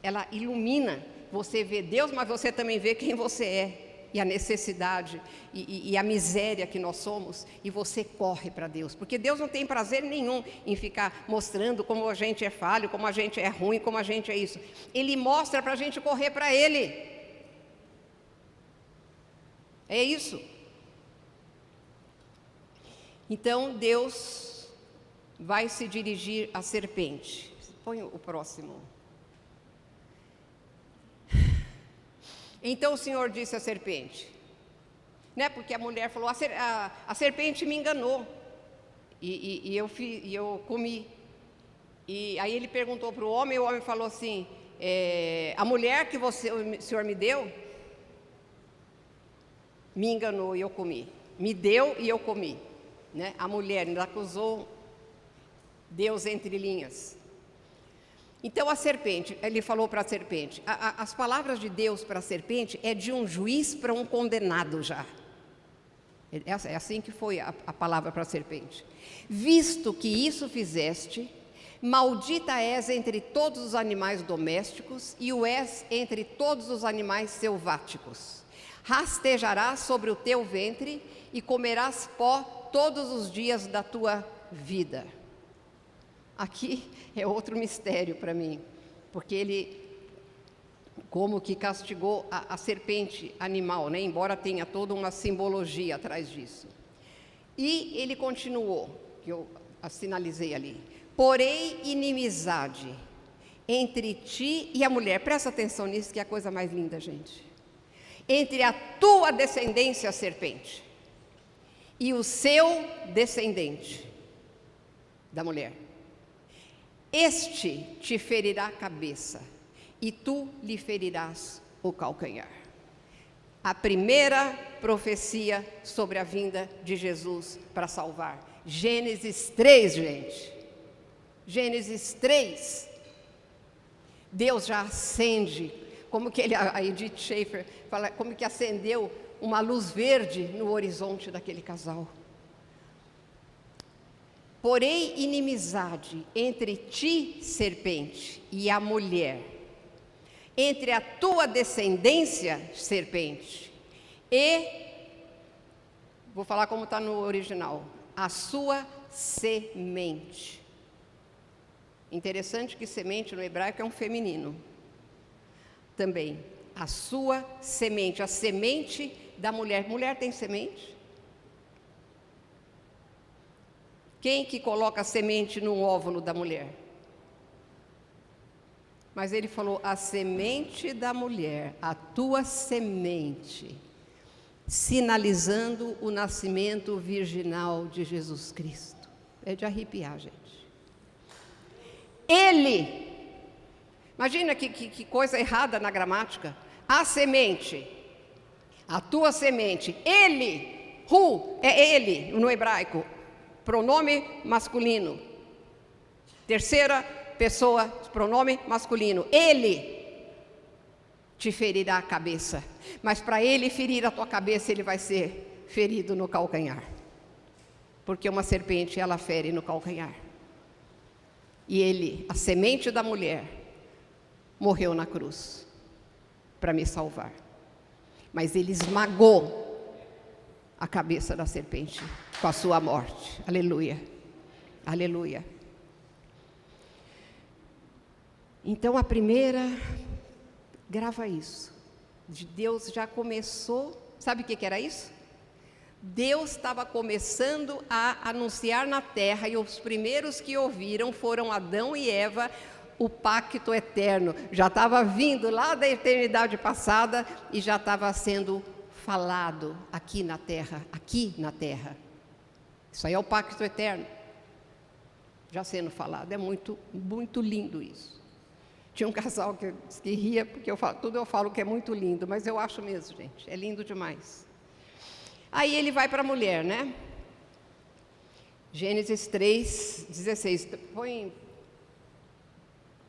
Ela ilumina, você vê Deus, mas você também vê quem você é. E a necessidade e a miséria que nós somos, e você corre para Deus, porque Deus não tem prazer nenhum em ficar mostrando como a gente é falho, como a gente é ruim, como a gente é isso. Ele mostra para a gente correr para Ele. É isso. Então Deus vai se dirigir à serpente. Põe o próximo. Então o Senhor disse à serpente, né? Porque a mulher falou, a serpente me enganou, e eu comi. E aí ele perguntou para o homem falou assim, a mulher que o Senhor me deu, me enganou e eu comi. Me deu e eu comi. Né? A mulher ainda acusou Deus entre linhas. Então a serpente, ele falou para a serpente, as palavras de Deus para a serpente é de um juiz para um condenado já. É assim que foi a palavra para a serpente. Visto que isso fizeste, maldita és entre todos os animais domésticos e o és entre todos os animais selváticos. Rastejarás sobre o teu ventre e comerás pó todos os dias da tua vida. Aqui é outro mistério para mim, porque ele como que castigou a serpente animal, né? Embora tenha toda uma simbologia atrás disso. E ele continuou, que eu sinalizei ali, porém inimizade entre ti e a mulher, presta atenção nisso que é a coisa mais linda, gente, entre a tua descendência, a serpente, e o seu descendente, da mulher. Este te ferirá a cabeça, e tu lhe ferirás o calcanhar. A primeira profecia sobre a vinda de Jesus para salvar. Gênesis 3, gente. Gênesis 3. Deus já acende, como que a Edith Schaefer fala, como que acendeu uma luz verde no horizonte daquele casal. Porém, inimizade entre ti, serpente, e a mulher, entre a tua descendência, serpente, e, vou falar como está no original, a sua semente. Interessante que semente no hebraico é um feminino. Também, a sua semente, a semente da mulher. Mulher tem semente? Quem que coloca a semente no óvulo da mulher? Mas ele falou, a semente da mulher, a tua semente, sinalizando o nascimento virginal de Jesus Cristo. É de arrepiar, gente. Ele, imagina que coisa errada na gramática. A semente, a tua semente, ele, é ele no hebraico, pronome masculino. Terceira pessoa, pronome masculino. Ele te ferirá a cabeça, mas para ele ferir a tua cabeça, ele vai ser ferido no calcanhar. Porque uma serpente, ela fere no calcanhar. E ele, a semente da mulher, morreu na cruz para me salvar. Mas ele esmagou a cabeça da serpente com a sua morte. Aleluia. Aleluia. Então a primeira, grava isso. Deus já começou, sabe o que era isso? Deus estava começando a anunciar na terra, e os primeiros que ouviram foram Adão e Eva, o pacto eterno. Já estava vindo lá da eternidade passada e já estava sendo falado aqui na terra, aqui na terra. Isso aí é o pacto eterno, já sendo falado. É muito, muito lindo isso. Tinha um casal que ria, porque tudo eu falo que é muito lindo, mas eu acho mesmo, gente, é lindo demais. Aí ele vai para a mulher, né? Gênesis 3:16. Põe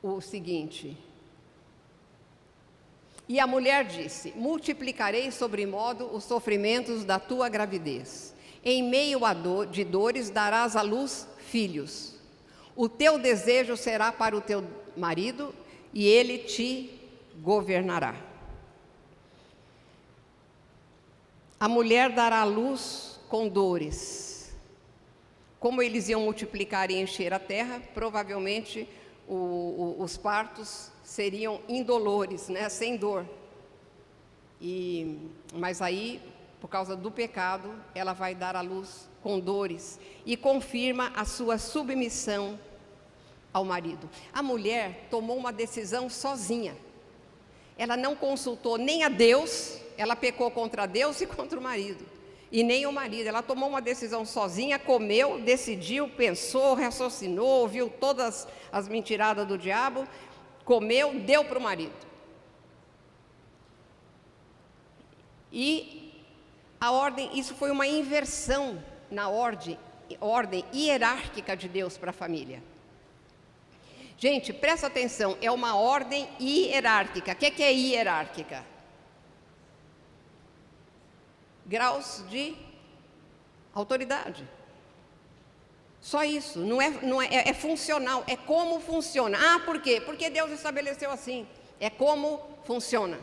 o seguinte: e a mulher disse: multiplicarei sobremodo os sofrimentos da tua gravidez. Em meio de dores darás à luz filhos. O teu desejo será para o teu marido, e ele te governará. A mulher dará à luz com dores. Como eles iam multiplicar e encher a terra, provavelmente os partos seriam indolores, né? Sem dor. Mas aí, por causa do pecado, ela vai dar à luz com dores e confirma a sua submissão ao marido. A mulher tomou uma decisão sozinha. Ela não consultou nem a Deus, ela pecou contra Deus e contra o marido. E nem o marido, ela tomou uma decisão sozinha, comeu, decidiu, pensou, raciocinou, ouviu todas as mentiradas do diabo, comeu, deu para o marido. E a ordem, isso foi uma inversão na ordem hierárquica de Deus para a família. Gente, presta atenção, é uma ordem hierárquica. O que é hierárquica? Graus de autoridade. Só isso, é funcional, é como funciona. Ah, por quê? Porque Deus estabeleceu assim, é como funciona.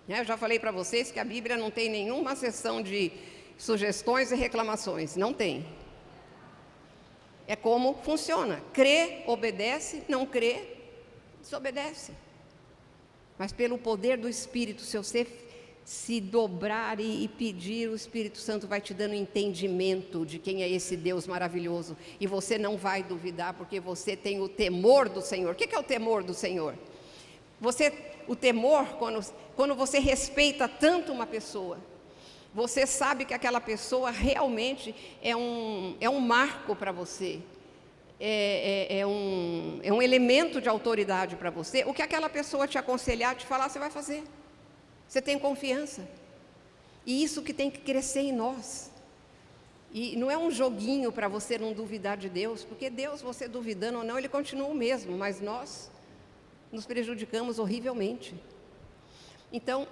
Eu já falei para vocês que a Bíblia não tem nenhuma seção de sugestões e reclamações, não tem. É como funciona. Crê, obedece, não crê, desobedece. Mas pelo poder do Espírito, se você se dobrar e pedir, o Espírito Santo vai te dando entendimento de quem é esse Deus maravilhoso. E você não vai duvidar, porque você tem o temor do Senhor. O que é o temor do Senhor? O temor, quando você respeita tanto uma pessoa, você sabe que aquela pessoa realmente é um marco para você, é um elemento de autoridade para você. O que aquela pessoa te aconselhar, te falar, você vai fazer. Você tem confiança. E isso que tem que crescer em nós. E não é um joguinho para você não duvidar de Deus, porque Deus, você duvidando ou não, Ele continua o mesmo, mas nós nos prejudicamos horrivelmente. Então,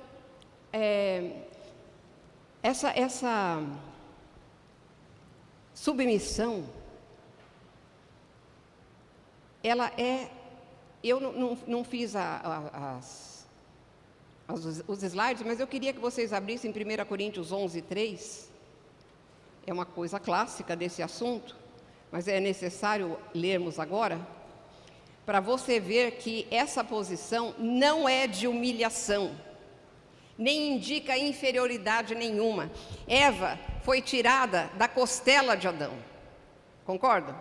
essa submissão, ela eu não fiz os slides, mas eu queria que vocês abrissem 1 Coríntios 11:3. É uma coisa clássica desse assunto, mas é necessário lermos agora, para você ver que essa posição não é de humilhação, nem indica inferioridade nenhuma. Eva foi tirada da costela de Adão, concorda?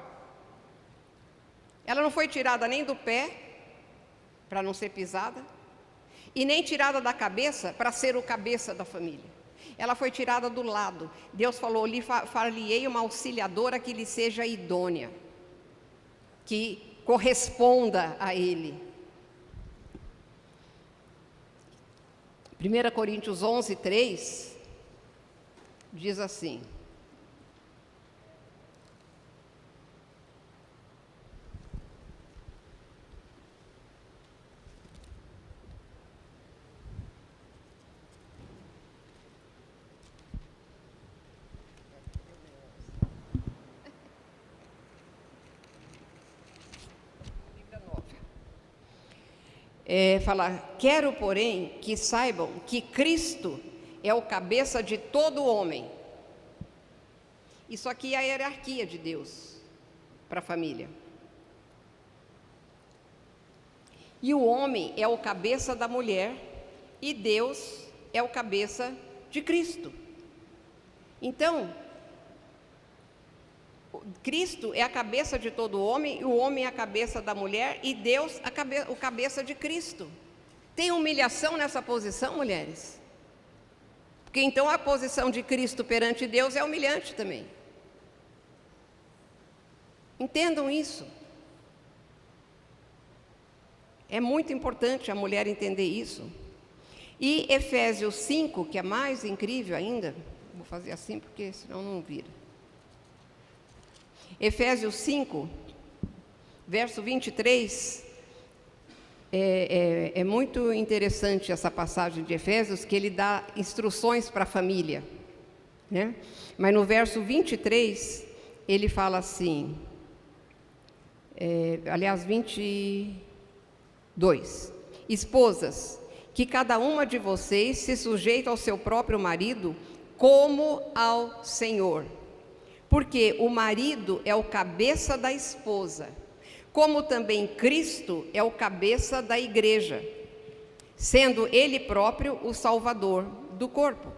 Ela não foi tirada nem do pé, para não ser pisada, e nem tirada da cabeça, para ser o cabeça da família. Ela foi tirada do lado. Deus falou: lhe far-lhe-ei uma auxiliadora que lhe seja idônea, que corresponda a ele. 1 Coríntios 11:3 diz assim: fala: quero, porém, que saibam que Cristo é o cabeça de todo homem. Isso aqui é a hierarquia de Deus para a família. E o homem é o cabeça da mulher, e Deus é o cabeça de Cristo. Então, Cristo é a cabeça de todo homem, e o homem é a cabeça da mulher, e Deus o cabeça de Cristo. Tem humilhação nessa posição, mulheres? Porque então a posição de Cristo perante Deus é humilhante também. Entendam isso. É muito importante a mulher entender isso. E Efésios 5, que é mais incrível ainda, vou fazer assim porque senão não vira. Efésios 5, verso 23, é muito interessante essa passagem de Efésios, que ele dá instruções para a família, né? Mas no verso 23, ele fala assim, aliás, 22, esposas, que cada uma de vocês se sujeite ao seu próprio marido, como ao Senhor. Porque o marido é o cabeça da esposa, como também Cristo é o cabeça da igreja, sendo Ele próprio o Salvador do corpo.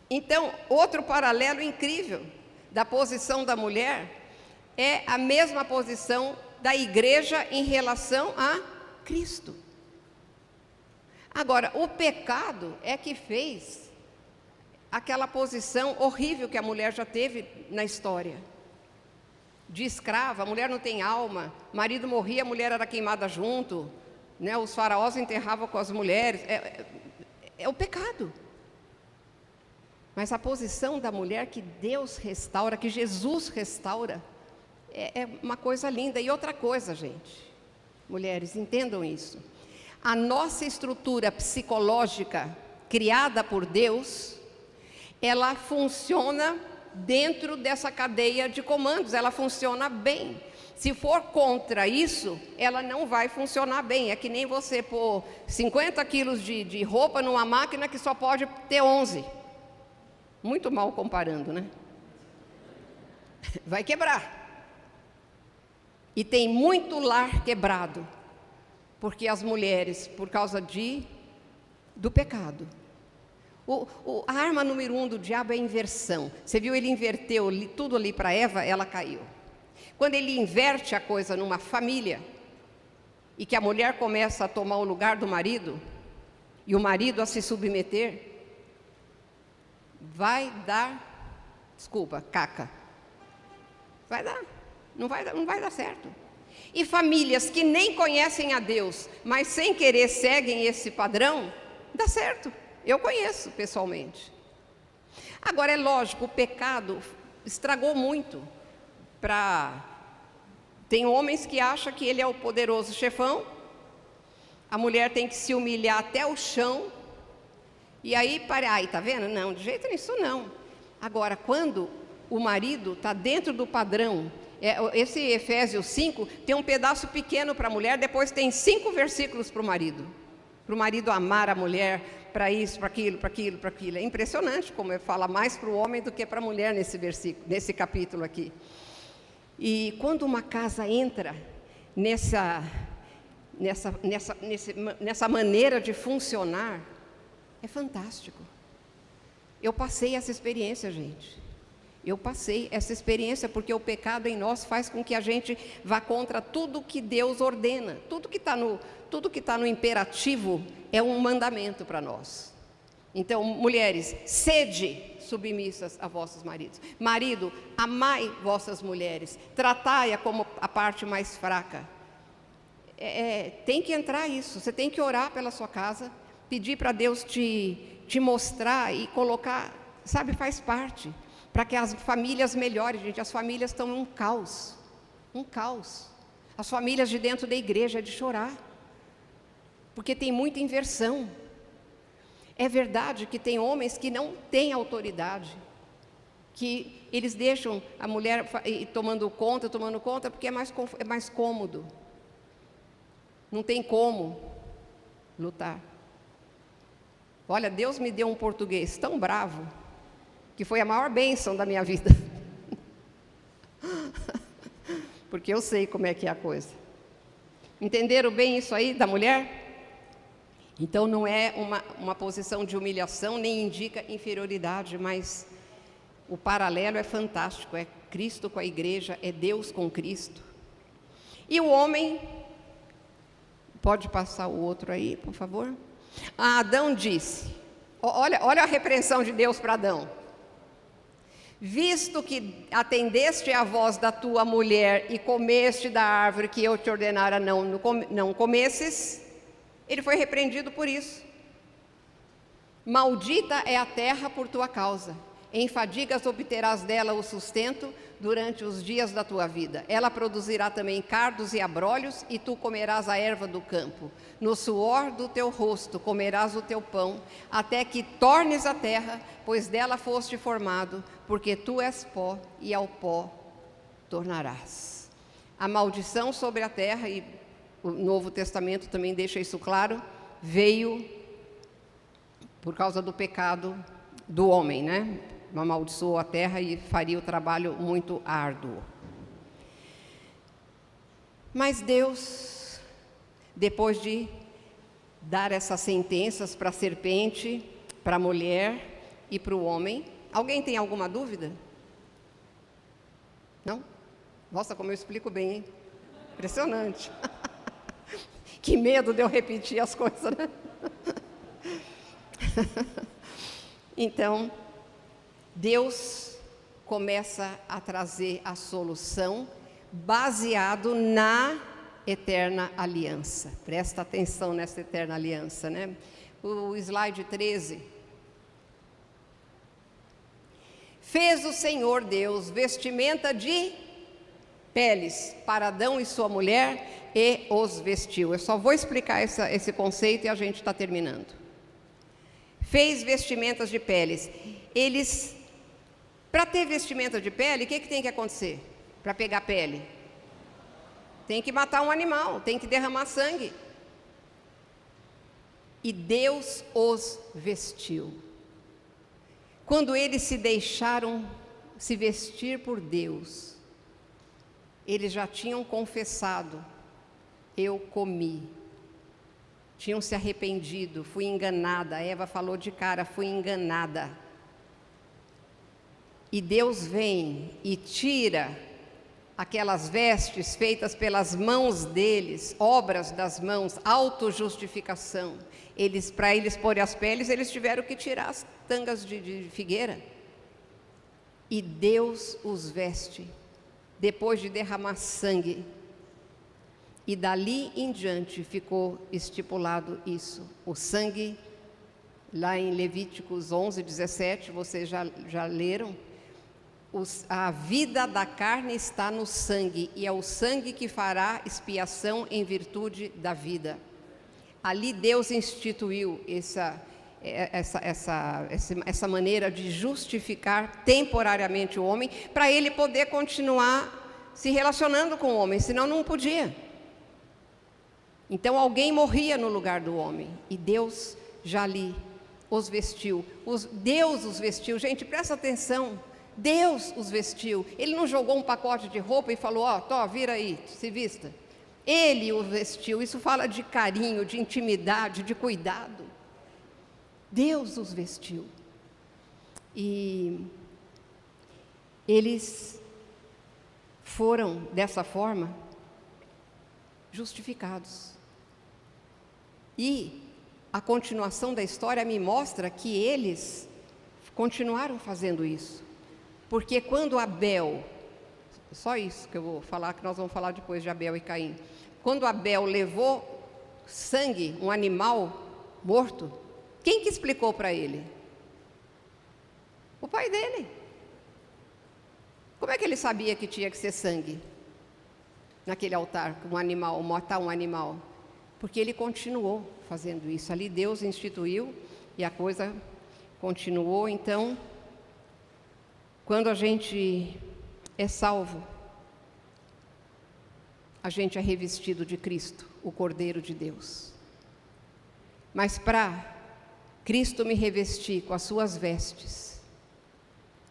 Então, outro paralelo incrível da posição da mulher é a mesma posição da igreja em relação a Cristo. Agora, o pecado é que fez aquela posição horrível que a mulher já teve na história. De escrava, a mulher não tem alma, marido morria, a mulher era queimada junto, né? Os faraós enterravam com as mulheres. É o pecado. Mas a posição da mulher que Deus restaura, que Jesus restaura, é uma coisa linda. E outra coisa, gente, mulheres, entendam isso. A nossa estrutura psicológica, criada por Deus, ela funciona dentro dessa cadeia de comandos, ela funciona bem. Se for contra isso, ela não vai funcionar bem. É que nem você pôr 50 quilos de roupa numa máquina que só pode ter 11. Muito mal comparando, né? Vai quebrar. E tem muito lar quebrado, porque as mulheres, por causa do pecado. A arma número 1 do diabo é a inversão. Você viu, ele inverteu tudo ali para Eva, ela caiu. Quando ele inverte a coisa numa família, e que a mulher começa a tomar o lugar do marido, e o marido a se submeter, vai dar, caca. Vai dar, não vai dar certo. E famílias que nem conhecem a Deus, mas sem querer seguem esse padrão, dá certo. Eu conheço pessoalmente. Agora, é lógico, o pecado estragou muito. Tem homens que acham que ele é o poderoso chefão, a mulher tem que se humilhar até o chão, e aí, tá vendo? Não, de jeito nisso não. Agora, quando o marido está dentro do padrão, esse Efésios 5 tem um pedaço pequeno para a mulher, depois tem 5 versículos para o marido amar a mulher, para isso, para aquilo. É impressionante como ele fala mais para o homem do que para a mulher nesse capítulo aqui. E quando uma casa entra nessa maneira de funcionar, é fantástico. Eu passei essa experiência, gente. Eu passei essa experiência porque o pecado em nós faz com que a gente vá contra tudo que Deus ordena. Tudo que está no imperativo é um mandamento para nós. Então, mulheres, sede submissas a vossos maridos. Marido, amai vossas mulheres. Tratai-a como a parte mais fraca. Tem que entrar isso. Você tem que orar pela sua casa, pedir para Deus te mostrar e colocar, sabe, faz parte. Para que as famílias melhorem, gente. As famílias estão em um caos. As famílias de dentro da igreja é de chorar, porque tem muita inversão. É verdade que tem homens que não têm autoridade, que eles deixam a mulher tomando conta, porque é mais cômodo. Não tem como lutar. Olha, Deus me deu um português tão bravo, que foi a maior bênção da minha vida. Porque eu sei como é que é a coisa. Entenderam bem isso aí da mulher? Então não é uma posição de humilhação, nem indica inferioridade, mas o paralelo é fantástico, é Cristo com a igreja, é Deus com Cristo. E o homem, pode passar o outro aí, por favor? Adão disse, olha a repreensão de Deus para Adão. Visto que atendeste à voz da tua mulher e comeste da árvore que eu te ordenara não comesses, ele foi repreendido por isso. Maldita é a terra por tua causa. Em fadigas obterás dela o sustento durante os dias da tua vida. Ela produzirá também cardos e abrolhos, e tu comerás a erva do campo. No suor do teu rosto comerás o teu pão, até que tornes a terra, pois dela foste formado, porque tu és pó, e ao pó tornarás. A maldição sobre a terra, e o Novo Testamento também deixa isso claro, veio por causa do pecado do homem, né? Amaldiçoou a terra e faria o trabalho muito árduo. Mas Deus, depois de dar essas sentenças para a serpente, para a mulher e para o homem, alguém tem alguma dúvida? Não? Nossa, como eu explico bem, hein? Impressionante. Que medo de eu repetir as coisas, né? Então, Deus começa a trazer a solução baseado na eterna aliança. Presta atenção nessa eterna aliança, né? O slide 13. Fez o Senhor Deus vestimenta de peles para Adão e sua mulher e os vestiu. Eu só vou explicar esse conceito e a gente está terminando. Fez vestimentas de peles. Para ter vestimenta de pele, o que tem que acontecer? Para pegar pele? Tem que matar um animal, tem que derramar sangue. E Deus os vestiu. Quando eles se deixaram se vestir por Deus, eles já tinham confessado: eu comi. Tinham se arrependido, fui enganada. A Eva falou de cara, fui enganada. E Deus vem e tira aquelas vestes feitas pelas mãos deles, obras das mãos, autojustificação. Para eles porem as peles, eles tiveram que tirar as tangas de figueira. E Deus os veste, depois de derramar sangue. E dali em diante ficou estipulado isso. O sangue, lá em Levíticos 11, 17, vocês já leram. A vida da carne está no sangue, e é o sangue que fará expiação em virtude da vida. Ali Deus instituiu essa maneira de justificar temporariamente o homem, para ele poder continuar se relacionando com o homem, senão não podia. Então alguém morria no lugar do homem, e Deus já ali os vestiu. Deus os vestiu. Gente, presta atenção. Deus os vestiu. Ele não jogou um pacote de roupa e falou: vira aí, se vista. Ele os vestiu. Isso fala de carinho, de intimidade, de cuidado. Deus os vestiu. E eles foram, dessa forma, justificados. E a continuação da história me mostra que eles continuaram fazendo isso. Porque quando Abel, só isso que eu vou falar, que nós vamos falar depois de Abel e Caim. Quando Abel levou sangue, um animal morto, quem que explicou para ele? O pai dele. Como é que ele sabia que tinha que ser sangue naquele altar, um animal, matar um animal? Porque ele continuou fazendo isso. Ali Deus instituiu e a coisa continuou. Então, quando a gente é salvo, a gente é revestido de Cristo, o Cordeiro de Deus. Mas para Cristo me revestir com as suas vestes,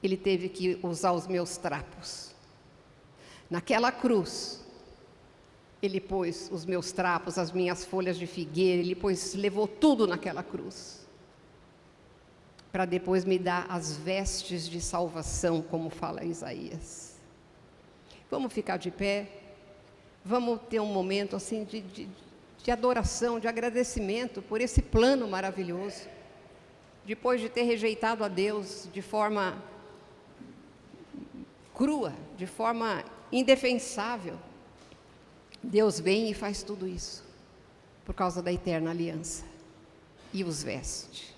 Ele teve que usar os meus trapos. Naquela cruz, Ele pôs os meus trapos, as minhas folhas de figueira, Ele levou tudo naquela cruz, para depois me dar as vestes de salvação, como fala Isaías. Vamos ficar de pé, vamos ter um momento assim de adoração, de agradecimento por esse plano maravilhoso. Depois de ter rejeitado a Deus de forma crua, de forma indefensável, Deus vem e faz tudo isso por causa da eterna aliança e os veste.